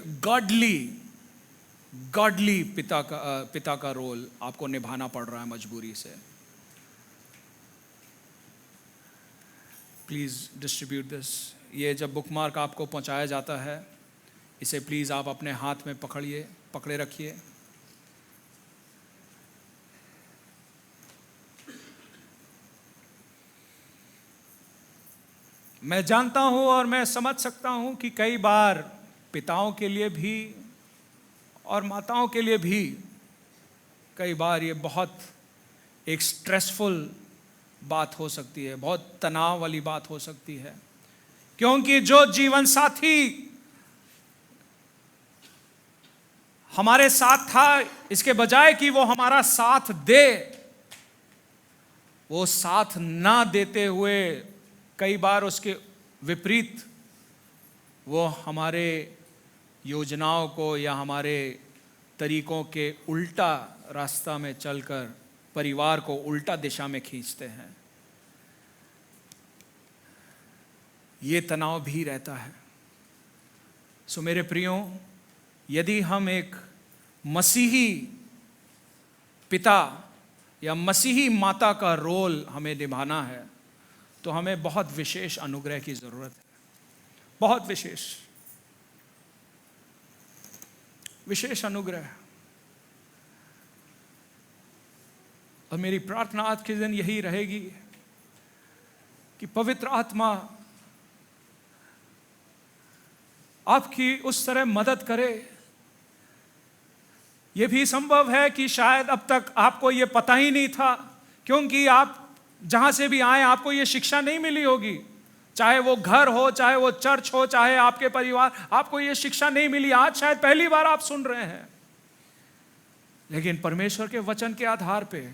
A: गॉडली पिता का रोल आपको निभाना पड़ रहा है मजबूरी से। Please distribute this. ये जब बुकमार्क आपको पहुंचाया जाता है, इसे प्लीज़ आप अपने हाथ में पकड़े रखिए। मैं जानता हूं और मैं समझ सकता हूं कि कई बार पिताओं के लिए भी और माताओं के लिए भी कई बार ये बहुत एक स्ट्रेसफुल बात हो सकती है, बहुत तनाव वाली बात हो सकती है, क्योंकि जो जीवन साथी हमारे साथ था, इसके बजाय कि वो हमारा साथ दे, वो साथ ना देते हुए कई बार उसके विपरीत वो हमारे योजनाओं को या हमारे तरीकों के उल्टा रास्ता में चलकर परिवार को उल्टा दिशा में खींचते हैं। ये तनाव भी रहता है। सो मेरे प्रियो, यदि हम एक मसीही पिता या मसीही माता का रोल हमें निभाना है तो हमें बहुत विशेष अनुग्रह की जरूरत है। बहुत विशेष अनुग्रह। और मेरी प्रार्थना आज के दिन यही रहेगी कि पवित्र आत्मा आपकी उस तरह मदद करे। यह भी संभव है कि शायद अब तक आपको यह पता ही नहीं था, क्योंकि आप जहां से भी आए आपको यह शिक्षा नहीं मिली होगी, चाहे वो घर हो, चाहे वो चर्च हो, चाहे आपके परिवार, आपको यह शिक्षा नहीं मिली। आज शायद पहली बार आप सुन रहे हैं, लेकिन परमेश्वर के वचन के आधार पे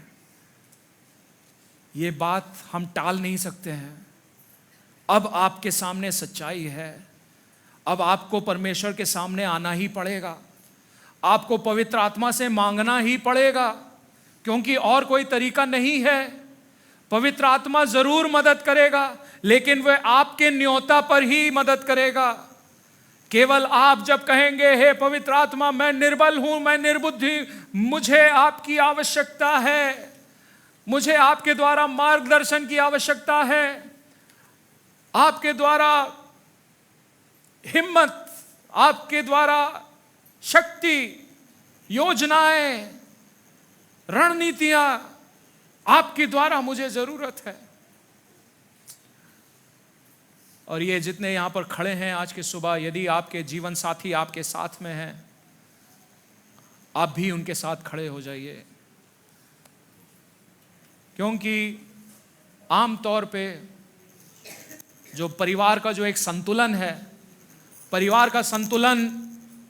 A: ये बात हम टाल नहीं सकते हैं। अब आपके सामने सच्चाई है, अब आपको परमेश्वर के सामने आना ही पड़ेगा, आपको पवित्र आत्मा से मांगना ही पड़ेगा, क्योंकि और कोई तरीका नहीं है। पवित्र आत्मा जरूर मदद करेगा, लेकिन वह आपके न्योता पर ही मदद करेगा। केवल आप जब कहेंगे, हे पवित्र आत्मा मैं निर्बल हूं, मैं निर्बुद्धि, मुझे आपकी आवश्यकता है, मुझे आपके द्वारा मार्गदर्शन की आवश्यकता है, आपके द्वारा हिम्मत, आपके द्वारा शक्ति, योजनाएं, रणनीतियां, आपके द्वारा मुझे जरूरत है। और ये जितने यहां पर खड़े हैं आज की सुबह, यदि आपके जीवन साथी आपके साथ में हैं, आप भी उनके साथ खड़े हो जाइए, क्योंकि आमतौर पे जो परिवार का जो एक संतुलन है, परिवार का संतुलन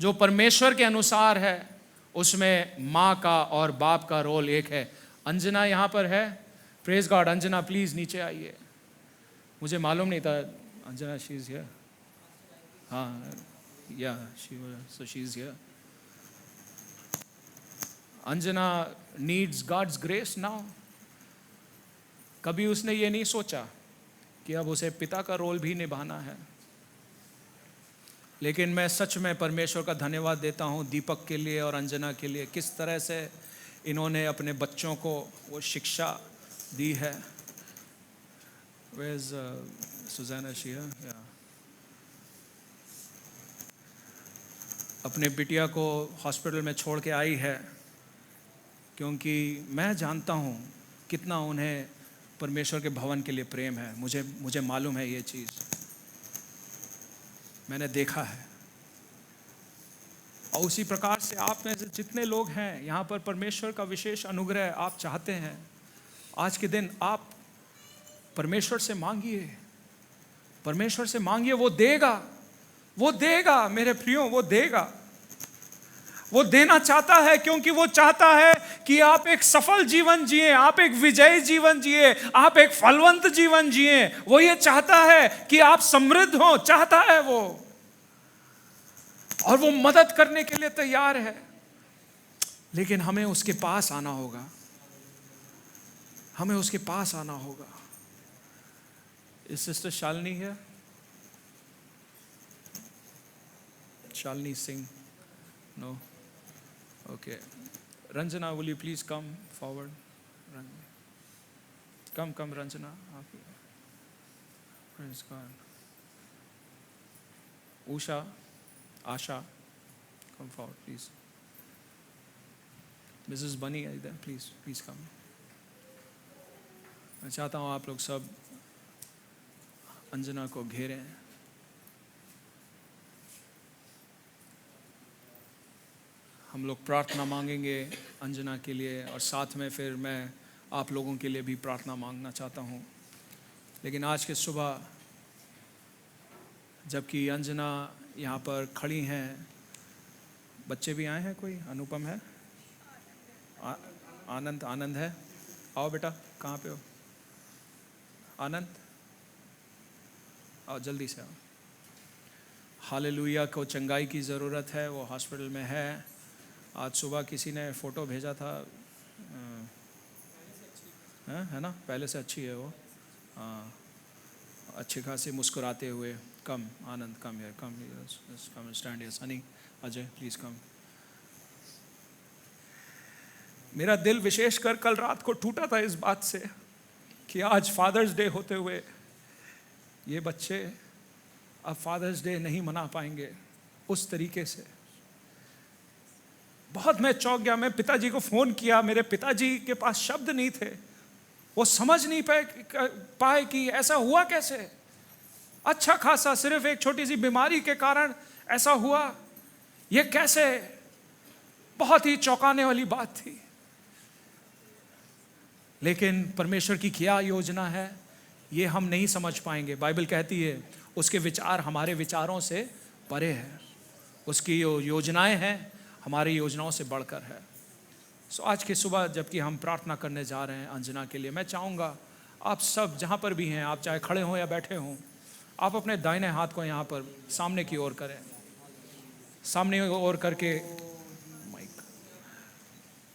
A: जो परमेश्वर के अनुसार है, उसमें माँ का और बाप का रोल एक है। अंजना यहाँ पर है, प्रेज गॉड। अंजना प्लीज नीचे आइए, मुझे मालूम नहीं था अंजना शी इज हियर। हाँ या so she is here. Anjana needs God's grace now. कभी उसने ये नहीं सोचा कि अब उसे पिता का रोल भी निभाना है, लेकिन मैं सच में परमेश्वर का धन्यवाद देता हूँ दीपक के लिए और अंजना के लिए, किस तरह से इन्होंने अपने बच्चों को वो शिक्षा दी है। Where's Susanna Shia? Yeah. अपने बिटिया को हॉस्पिटल में छोड़ के आई है, क्योंकि मैं जानता हूँ कितना उन्हें परमेश्वर के भवन के लिए प्रेम है। मुझे मालूम है ये चीज़, मैंने देखा है। और उसी प्रकार से आप में से जितने लोग हैं यहाँ पर, परमेश्वर का विशेष अनुग्रह आप चाहते हैं, आज के दिन आप परमेश्वर से मांगिए, परमेश्वर से मांगिए, वो देगा, वो देगा मेरे प्रियो, वो देगा। वो देना चाहता है, क्योंकि वो चाहता है कि आप एक सफल जीवन जिए, आप एक विजयी जीवन जिए, आप एक फलवंत जीवन जिए। वो ये चाहता है कि आप समृद्ध हो, चाहता है वो, और वो मदद करने के लिए तैयार है। लेकिन हमें उसके पास आना होगा, हमें उसके पास आना होगा। इस सिस्टर शालिनी है, Shalini Singh, no, okay. Ranjana, will you please come forward? Come Ranjana, praise God. Usha, Asha, come forward please. Mrs. Bunny, are you there? Please come. मैं चाहता हूँ आप लोग सब अंजना को घेरें। हम लोग प्रार्थना मांगेंगे अंजना के लिए, और साथ में फिर मैं आप लोगों के लिए भी प्रार्थना मांगना चाहता हूँ। लेकिन आज के सुबह जबकि अंजना यहाँ पर खड़ी हैं, बच्चे भी आए हैं, कोई अनुपम है, आनंद है, आओ बेटा, कहाँ पे हो आनंद, आओ जल्दी से आओ। हालेलुया, को चंगाई की ज़रूरत है, वो हॉस्पिटल में है। आज सुबह किसी ने फ़ोटो भेजा था, है ना, पहले से अच्छी है वो, हाँ, अच्छी खासी मुस्कुराते हुए। Come Anand, come here, come stand here. Sunny, Ajay, please come. मेरा दिल विशेषकर कल रात को टूटा था इस बात से कि आज फादर्स डे होते हुए ये बच्चे अब फादर्स डे नहीं मना पाएंगे उस तरीके से। बहुत मैं चौंक गया। मैं पिताजी को फ़ोन किया, मेरे पिताजी के पास शब्द नहीं थे, वो समझ नहीं पाए कि ऐसा हुआ कैसे। अच्छा खासा सिर्फ एक छोटी सी बीमारी के कारण ऐसा हुआ, ये कैसे। बहुत ही चौंकाने वाली बात थी। लेकिन परमेश्वर की क्या योजना है ये हम नहीं समझ पाएंगे। बाइबल कहती है उसके विचार हमारे विचारों से परे है, उसकी योजनाएं हैं हमारी योजनाओं से बढ़कर है। सो आज की सुबह जबकि हम प्रार्थना करने जा रहे हैं अंजना के लिए, मैं चाहूँगा आप सब जहाँ पर भी हैं, आप चाहे खड़े हों या बैठे हों, आप अपने दाहिने हाथ को यहाँ पर सामने की ओर करें, सामने की ओर करके माइक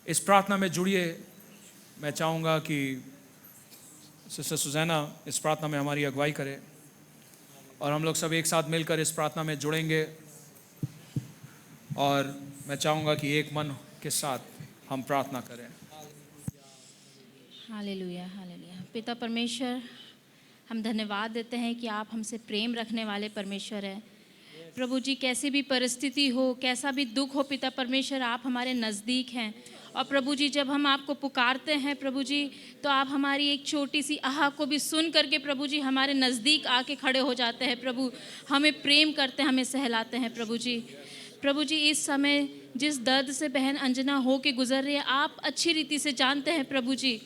A: इस प्रार्थना में जुड़िए। मैं चाहूँगा कि सिस्टर सुजैना इस प्रार्थना में हमारी अगुवाई करे और हम लोग सब एक साथ मिलकर इस प्रार्थना में जुड़ेंगे। और मैं चाहूँगा कि एक मन के साथ हम प्रार्थना करें।
B: Hallelujah, hallelujah. पिता परमेश्वर, हम धन्यवाद देते हैं कि आप हमसे प्रेम रखने वाले परमेश्वर हैं। प्रभु जी, कैसी भी परिस्थिति हो, कैसा भी दुख हो, पिता परमेश्वर आप हमारे नज़दीक हैं। और प्रभु जी, जब हम आपको पुकारते हैं प्रभु जी, तो आप हमारी एक छोटी सी आह को भी सुन करके प्रभु जी हमारे नज़दीक आके खड़े हो जाते हैं। प्रभु हमें प्रेम करते हैं, हमें सहलाते हैं। प्रभु जी, प्रभु जी, इस समय जिस दर्द से बहन अंजना हो के गुजर रही है, आप अच्छी रीति से जानते हैं प्रभु जी।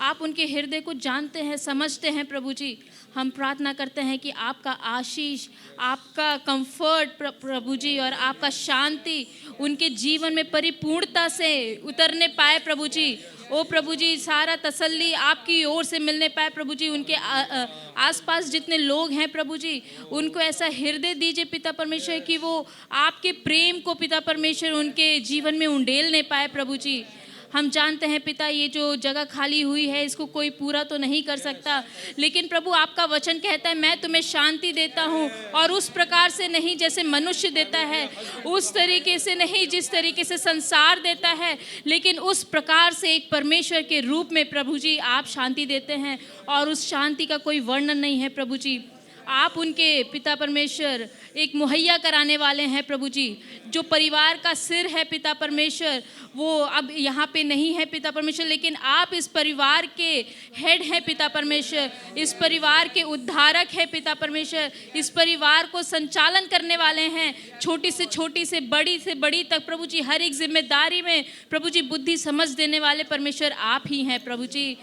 B: आप उनके हृदय को जानते हैं, समझते हैं प्रभु जी। हम प्रार्थना करते हैं कि आपका आशीष, आपका कंफर्ट प्रभु जी और आपका शांति उनके जीवन में परिपूर्णता से उतरने पाए प्रभु जी। ओ प्रभु जी, सारा तसल्ली आपकी ओर से मिलने पाए प्रभु जी। उनके आसपास जितने लोग हैं प्रभु जी, उनको ऐसा हृदय दीजिए पिता परमेश्वर कि वो आपके प्रेम को पिता परमेश्वर उनके जीवन में उंडेलने पाए प्रभु जी। हम जानते हैं पिता, ये जो जगह खाली हुई है इसको कोई पूरा तो नहीं कर सकता, लेकिन प्रभु आपका वचन कहता है मैं तुम्हें शांति देता हूँ, और उस प्रकार से नहीं जैसे मनुष्य देता है, उस तरीके से नहीं जिस तरीके से संसार देता है, लेकिन उस प्रकार से एक परमेश्वर के रूप में प्रभु जी आप शांति देते हैं। और उस शांति का कोई वर्णन नहीं है प्रभु जी। आप उनके पिता परमेश्वर एक मुहैया कराने वाले हैं प्रभु जी। जो परिवार का सिर है पिता परमेश्वर, वो अब यहाँ पे नहीं है पिता परमेश्वर, लेकिन आप इस परिवार के हेड हैं पिता परमेश्वर। इस परिवार के उद्धारक हैं पिता परमेश्वर। इस परिवार को संचालन करने वाले हैं, छोटी से बड़ी तक प्रभु जी। हर एक जिम्मेदारी में प्रभु जी बुद्धि समझ देने वाले परमेश्वर आप ही हैं प्रभु जी।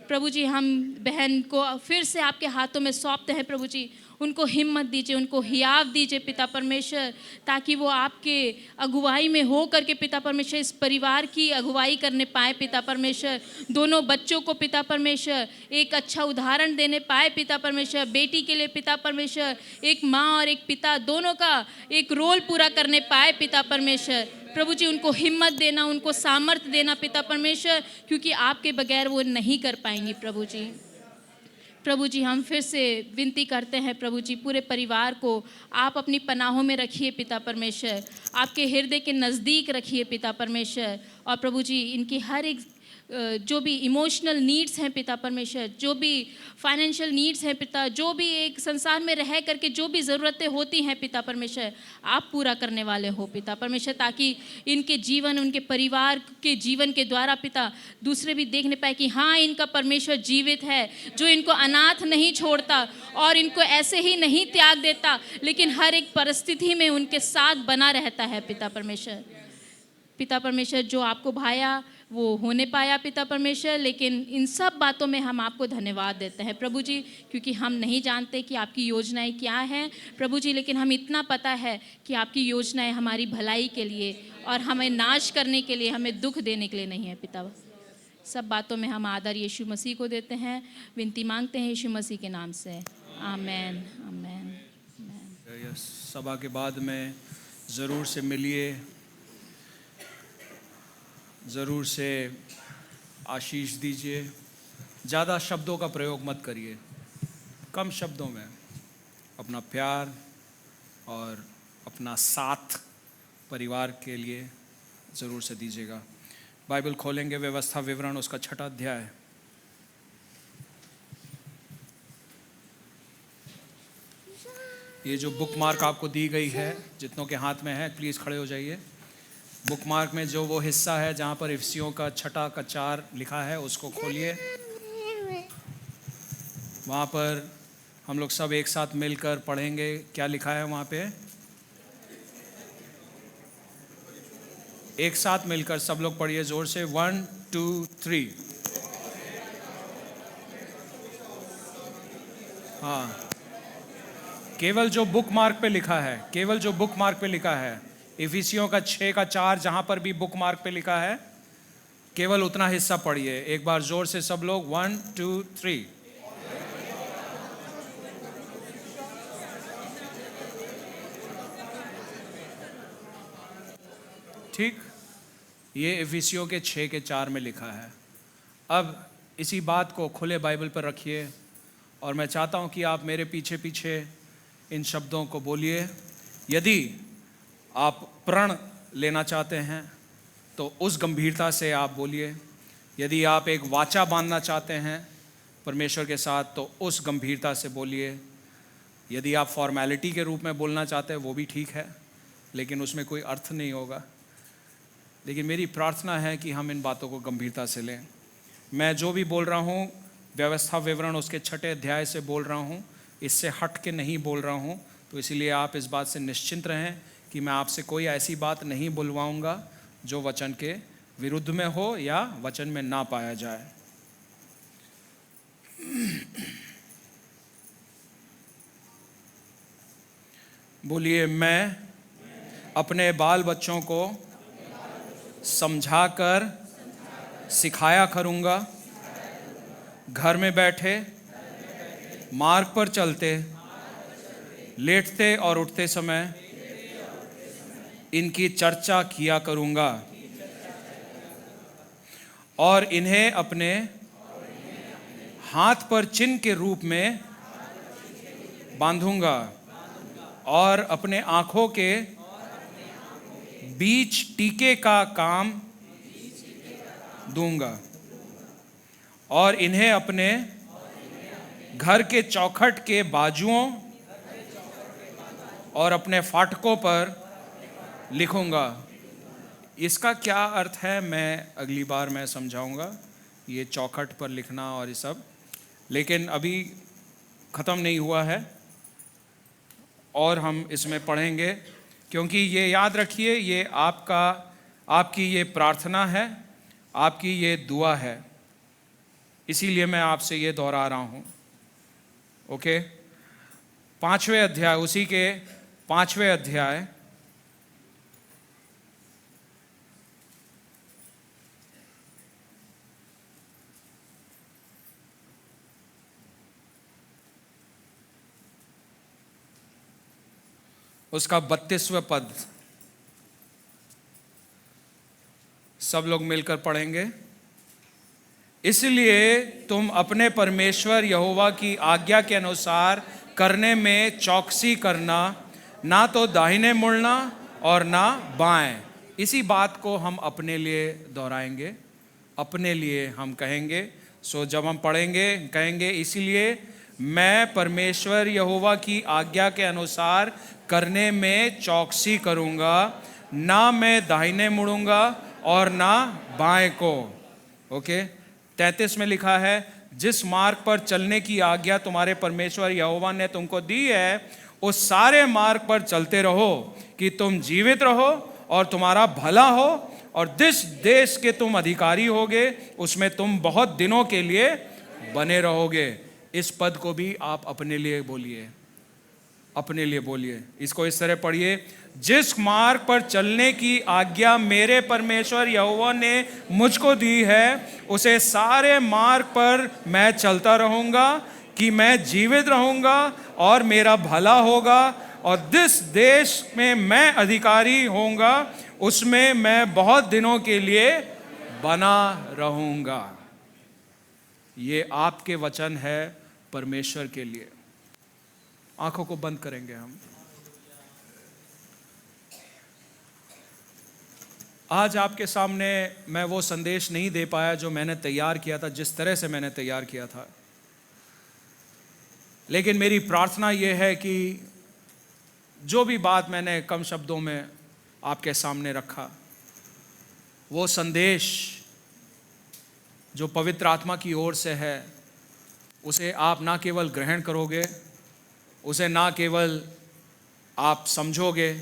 B: प्रभु जी, हम बहन को फिर से आपके हाथों में सौंपते हैं प्रभु जी। उनको हिम्मत दीजिए, उनको हियाव दीजिए पिता परमेश्वर, ताकि वो आपके अगुवाई में हो करके पिता परमेश्वर इस परिवार की अगुवाई करने पाए पिता परमेश्वर। दोनों बच्चों को पिता परमेश्वर एक अच्छा उदाहरण देने पाए पिता परमेश्वर। बेटी के लिए पिता परमेश्वर एक माँ और एक पिता दोनों का एक रोल पूरा करने पाए पिता परमेश्वर। प्रभु जी, उनको हिम्मत देना, उनको सामर्थ्य देना पिता परमेश्वर, क्योंकि आपके बगैर वो नहीं कर पाएंगी प्रभु जी। प्रभु जी, हम फिर से विनती करते हैं प्रभु जी, पूरे परिवार को आप अपनी पनाहों में रखिए पिता परमेश्वर, आपके हृदय के नज़दीक रखिए पिता परमेश्वर। और प्रभु जी, इनकी हर एक जो भी इमोशनल नीड्स हैं पिता परमेश्वर, जो भी फाइनेंशियल नीड्स हैं पिता, जो भी एक संसार में रह करके जो भी ज़रूरतें होती हैं पिता परमेश्वर, आप पूरा करने वाले हो पिता परमेश्वर, ताकि इनके जीवन, उनके परिवार के जीवन के द्वारा पिता दूसरे भी देखने पाए कि हाँ, इनका परमेश्वर जीवित है, जो इनको अनाथ नहीं छोड़ता और इनको ऐसे ही नहीं त्याग देता, लेकिन हर एक परिस्थिति में उनके साथ बना रहता है पिता परमेश्वर। पिता परमेश्वर, जो आपको भाया वो होने पाया पिता परमेश्वर, लेकिन इन सब बातों में हम आपको धन्यवाद देते हैं प्रभु जी, क्योंकि हम नहीं जानते कि आपकी योजनाएं क्या हैं प्रभु जी, लेकिन हम इतना पता है कि आपकी योजनाएं हमारी भलाई के लिए और हमें नाश करने के लिए, हमें दुख देने के लिए नहीं है पिता। सब बातों में हम आदर यीशु मसीह को देते हैं, विनती मांगते हैं यीशु मसीह के नाम से, आमेन, आमेन।
A: सभा के बाद में ज़रूर से मिलिए, ज़रूर से आशीष दीजिए। ज़्यादा शब्दों का प्रयोग मत करिए, कम शब्दों में अपना प्यार और अपना साथ परिवार के लिए ज़रूर से दीजिएगा। बाइबल खोलेंगे, व्यवस्था विवरण उसका 6वां अध्याय। ये जो बुक मार्क आपको दी गई है, जितनों के हाथ में है प्लीज़ खड़े हो जाइए। बुकमार्क में जो वो हिस्सा है जहाँ पर इफिसियों का 6 का 4 लिखा है उसको खोलिए। वहाँ पर हम लोग सब एक साथ मिलकर पढ़ेंगे। क्या लिखा है वहाँ पे? एक साथ मिलकर सब लोग पढ़िए जोर से, 1 2 3। हाँ, केवल जो बुक मार्क पे लिखा है, केवल जो बुक मार्क पे लिखा है, इफिसियों का 6 का 4 जहां पर भी बुक मार्क पे लिखा है, केवल उतना हिस्सा पढ़िए। एक बार जोर से सब लोग, 1 2 3। ठीक, ये इफिसियों के 6 के 4 में लिखा है। अब इसी बात को खुले बाइबल पर रखिए और मैं चाहता हूं कि आप मेरे पीछे पीछे इन शब्दों को बोलिए। यदि आप प्रण लेना चाहते हैं तो उस गंभीरता से आप बोलिए। यदि आप एक वाचा बांधना चाहते हैं परमेश्वर के साथ तो उस गंभीरता से बोलिए। यदि आप फॉर्मेलिटी के रूप में बोलना चाहते हैं वो भी ठीक है, लेकिन उसमें कोई अर्थ नहीं होगा। लेकिन मेरी प्रार्थना है कि हम इन बातों को गंभीरता से लें। मैं जो भी बोल रहा हूँ व्यवस्था विवरण उसके 6 अध्याय से बोल रहा हूँ, इससे हट के नहीं बोल रहा हूँ। तो इसीलिए आप इस बात से निश्चिंत रहें कि मैं आपसे कोई ऐसी बात नहीं बुलवाऊंगा जो वचन के विरुद्ध में हो या वचन में ना पाया जाए। बोलिए, मैं अपने बाल बच्चों को समझाकर सिखाया करूंगा, घर में बैठे, मार्ग पर चलते, लेटते और उठते समय इनकी चर्चा किया करूंगा और इन्हें अपने हाथ पर चिन्ह के रूप में बांधूंगा और अपने आंखों के बीच टीके का काम दूंगा और इन्हें अपने घर के चौखट के बाजुओं और अपने फाटकों पर लिखूंगा। इसका क्या अर्थ है मैं अगली बार मैं समझाऊंगा, ये चौखट पर लिखना और ये सब, लेकिन अभी ख़त्म नहीं हुआ है और हम इसमें पढ़ेंगे। क्योंकि ये याद रखिए, ये आपकी ये प्रार्थना है, आपकी ये दुआ है, इसीलिए मैं आपसे ये दोहरा रहा हूँ। ओके, 5वें अध्याय, उसी के 5वें अध्याय उसका 32वां पद सब लोग मिलकर पढ़ेंगे। इसलिए तुम अपने परमेश्वर यहोवा की आज्ञा के अनुसार करने में चौकसी करना, ना तो दाहिने मुड़ना और ना बाएं। इसी बात को हम अपने लिए दोहराएंगे, अपने लिए हम कहेंगे। सो जब हम पढ़ेंगे कहेंगे, इसलिए मैं परमेश्वर यहोवा की आज्ञा के अनुसार करने में चौकसी करूंगा, ना मैं दाहिने मुड़ूंगा और ना बाएं को। ओके, 33 में लिखा है, जिस मार्ग पर चलने की आज्ञा तुम्हारे परमेश्वर यहोवा ने तुमको दी है उस सारे मार्ग पर चलते रहो कि तुम जीवित रहो और तुम्हारा भला हो, और जिस देश के तुम अधिकारी होगे उसमें तुम बहुत दिनों के लिए बने रहोगे। इस पद को भी आप अपने लिए बोलिए, अपने लिए बोलिए। इसको इस तरह पढ़िए, जिस मार्ग पर चलने की आज्ञा मेरे परमेश्वर यहोवा ने मुझको दी है उसे सारे मार्ग पर मैं चलता रहूंगा कि मैं जीवित रहूंगा और मेरा भला होगा, और जिस देश में मैं अधिकारी होऊंगा उसमें मैं बहुत दिनों के लिए बना रहूंगा। ये आपके वचन है परमेश्वर के लिए। आंखों को बंद करेंगे हम। आज आपके सामने मैं वो संदेश नहीं दे पाया जो मैंने तैयार किया था, जिस तरह से मैंने तैयार किया था, लेकिन मेरी प्रार्थना ये है कि जो भी बात मैंने कम शब्दों में आपके सामने रखा वो संदेश जो पवित्र आत्मा की ओर से है, उसे आप ना केवल ग्रहण करोगे, उसे ना केवल आप समझोगे,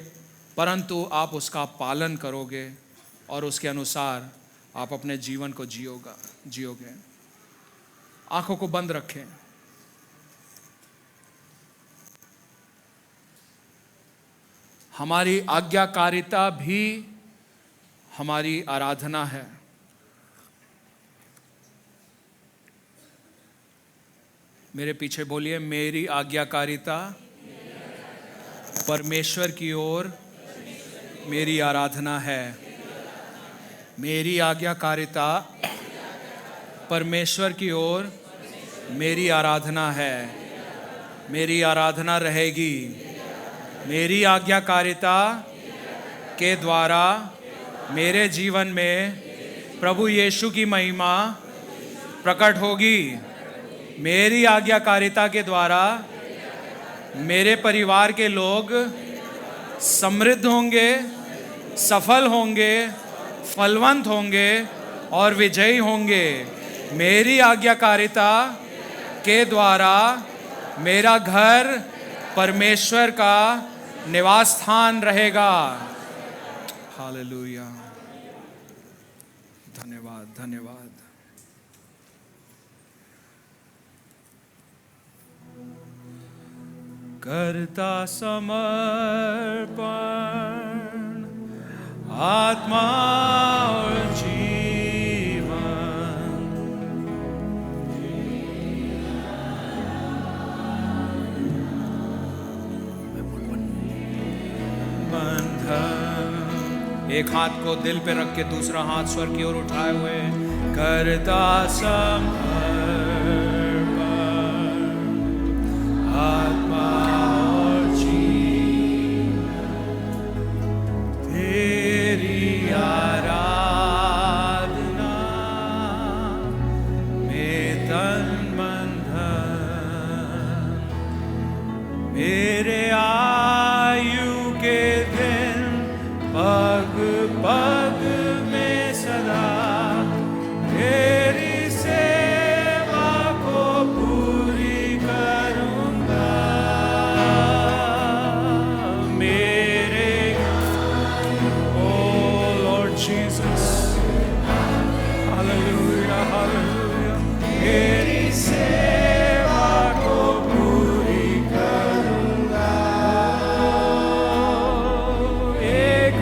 A: परंतु आप उसका पालन करोगे और उसके अनुसार आप अपने जीवन को जियोगे। आंखों को बंद रखें। हमारी आज्ञाकारिता भी हमारी आराधना है। मेरे पीछे बोलिए, मेरी आज्ञाकारिता परमेश्वर की ओर मेरी आराधना है। मेरी आज्ञाकारिता परमेश्वर की ओर मेरी आराधना है। मेरी आराधना रहेगी। मेरी आज्ञाकारिता के द्वारा मेरे जीवन में प्रभु यीशु की महिमा प्रकट होगी। मेरी आज्ञाकारिता के द्वारा मेरे परिवार के लोग समृद्ध होंगे, सफल होंगे, फलवंत होंगे और विजयी होंगे। मेरी आज्ञाकारिता के द्वारा मेरा घर परमेश्वर का निवास स्थान रहेगा। हालेलुया। धन्यवाद, धन्यवाद। करता समर्पण आत्मा और जीवन, बंधन। एक हाथ को दिल पे रख के दूसरा हाथ स्वर की ओर उठाए हुए, करता समर्पण आत्मा और जीवन, तेरी आराधना में तन मन धन, मेरे आयु के दिन पग पग में सदा तेरी सेवा को पूरी करूंगा। मेरे ओ लॉर्ड जीसस, हालेलुया हालेलुया, तेरी सेवा को पूरी करूंगा। एक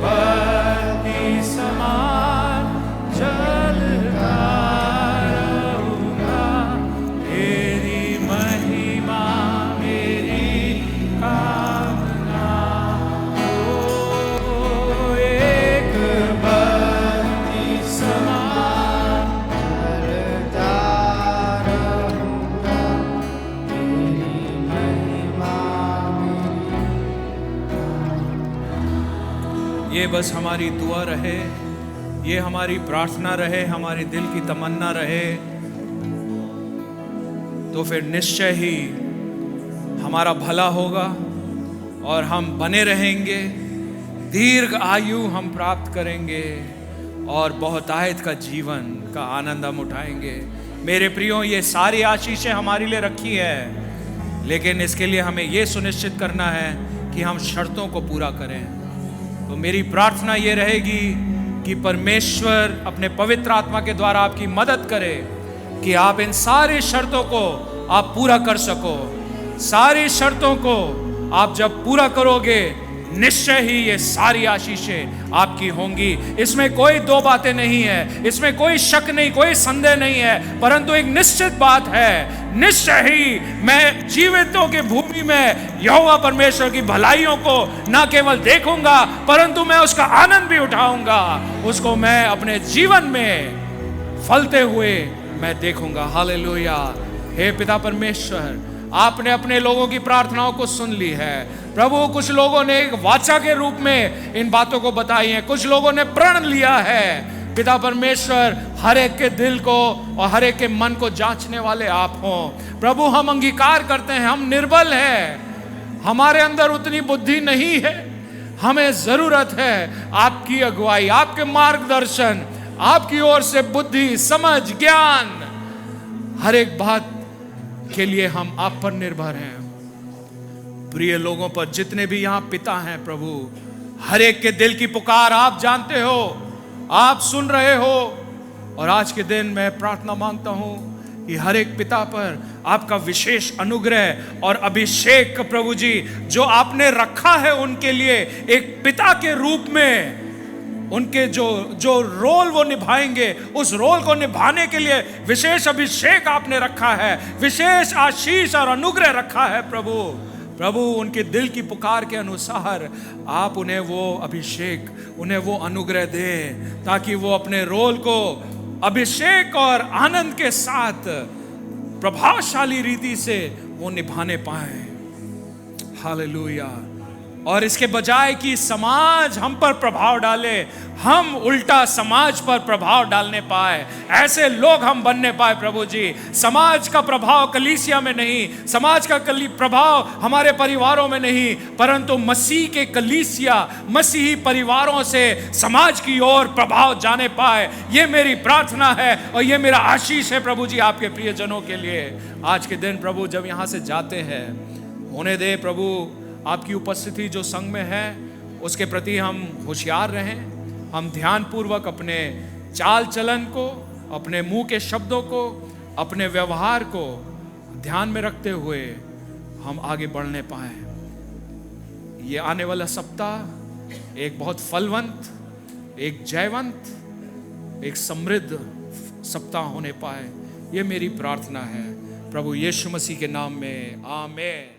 A: बत्ती समान जलता रहूंगा, तेरी महिमा मेरी कामना हो। एक बत्ती समान जलता रहूंगा, तेरी महिमा मेरी। ये बस हमारी दुआ रहे, ये हमारी प्रार्थना रहे, हमारी दिल की तमन्ना रहे, तो फिर निश्चय ही हमारा भला होगा और हम बने रहेंगे, दीर्घ आयु हम प्राप्त करेंगे और बहुतायत का जीवन का आनंद हम उठाएंगे। मेरे प्रियो, ये सारी आशीषें हमारे लिए रखी है, लेकिन इसके लिए हमें ये सुनिश्चित करना है कि हम शर्तों को पूरा करें। तो मेरी प्रार्थना ये रहेगी कि परमेश्वर अपने पवित्र आत्मा के द्वारा आपकी मदद करे कि आप इन सारी शर्तों को आप पूरा कर सको। सारी शर्तों को आप जब पूरा करोगे, निश्चय ही ये सारी आशीषें आपकी होंगी। इसमें कोई दो बातें नहीं है, इसमें कोई शक नहीं, कोई संदेह नहीं है, परंतु एक निश्चित बात है, निश्चय ही मैं जीवितों की भूमि में यहोवा परमेश्वर की भलाइयों को न केवल देखूंगा, परंतु मैं उसका आनंद भी उठाऊंगा। उसको मैं अपने जीवन में फलते हुए मैं देखूंगा। हालेलुया। हे पिता परमेश्वर, आपने अपने लोगों की प्रार्थनाओं को सुन ली है प्रभु। कुछ लोगों ने एक वाचा के रूप में इन बातों को बताई है, कुछ लोगों ने प्रण लिया है। पिता परमेश्वर, हर एक के दिल को और हर एक के मन को जांचने वाले आप हों प्रभु। हम अंगीकार करते हैं हम निर्बल हैं, हमारे अंदर उतनी बुद्धि नहीं है, हमें जरूरत है आपकी अगुवाई, आपके मार्गदर्शन, आपकी ओर से बुद्धि, समझ, ज्ञान, हर एक बात के लिए हम आप पर निर्भर हैं। प्रिय लोगों पर जितने भी यहां पिता हैं प्रभु, हर एक के दिल की पुकार आप जानते हो, आप सुन रहे हो। और आज के दिन मैं प्रार्थना मांगता हूं कि हर एक पिता पर आपका विशेष अनुग्रह और अभिषेक प्रभु जी जो आपने रखा है उनके लिए एक पिता के रूप में, उनके जो रोल वो निभाएंगे उस रोल को निभाने के लिए विशेष अभिषेक आपने रखा है, विशेष आशीष और अनुग्रह रखा है प्रभु उनके दिल की पुकार के अनुसार आप उन्हें वो अभिषेक, उन्हें वो अनुग्रह दें ताकि वो अपने रोल को अभिषेक और आनंद के साथ प्रभावशाली रीति से वो निभाने पाए। हालेलुया। और इसके बजाय कि समाज हम पर प्रभाव डाले, हम उल्टा समाज पर प्रभाव डालने पाए, ऐसे लोग हम बनने पाए प्रभु जी। समाज का प्रभाव कलीसिया में नहीं, समाज का प्रभाव हमारे परिवारों में नहीं, परंतु मसीह के कलीसिया, मसीही परिवारों से समाज की ओर प्रभाव जाने पाए। ये मेरी प्रार्थना है और ये मेरा आशीष है प्रभु जी आपके प्रियजनों के लिए। आज के दिन प्रभु जब यहाँ से जाते हैं, होने दे प्रभु आपकी उपस्थिति जो संघ में है उसके प्रति हम होशियार रहें, हम ध्यानपूर्वक अपने चाल चलन को, अपने मुंह के शब्दों को, अपने व्यवहार को ध्यान में रखते हुए हम आगे बढ़ने पाएं। ये आने वाला सप्ताह एक बहुत फलवंत, एक जयवंत, एक समृद्ध सप्ताह होने पाए, ये मेरी प्रार्थना है प्रभु यीशु मसीह के नाम में, आमीन।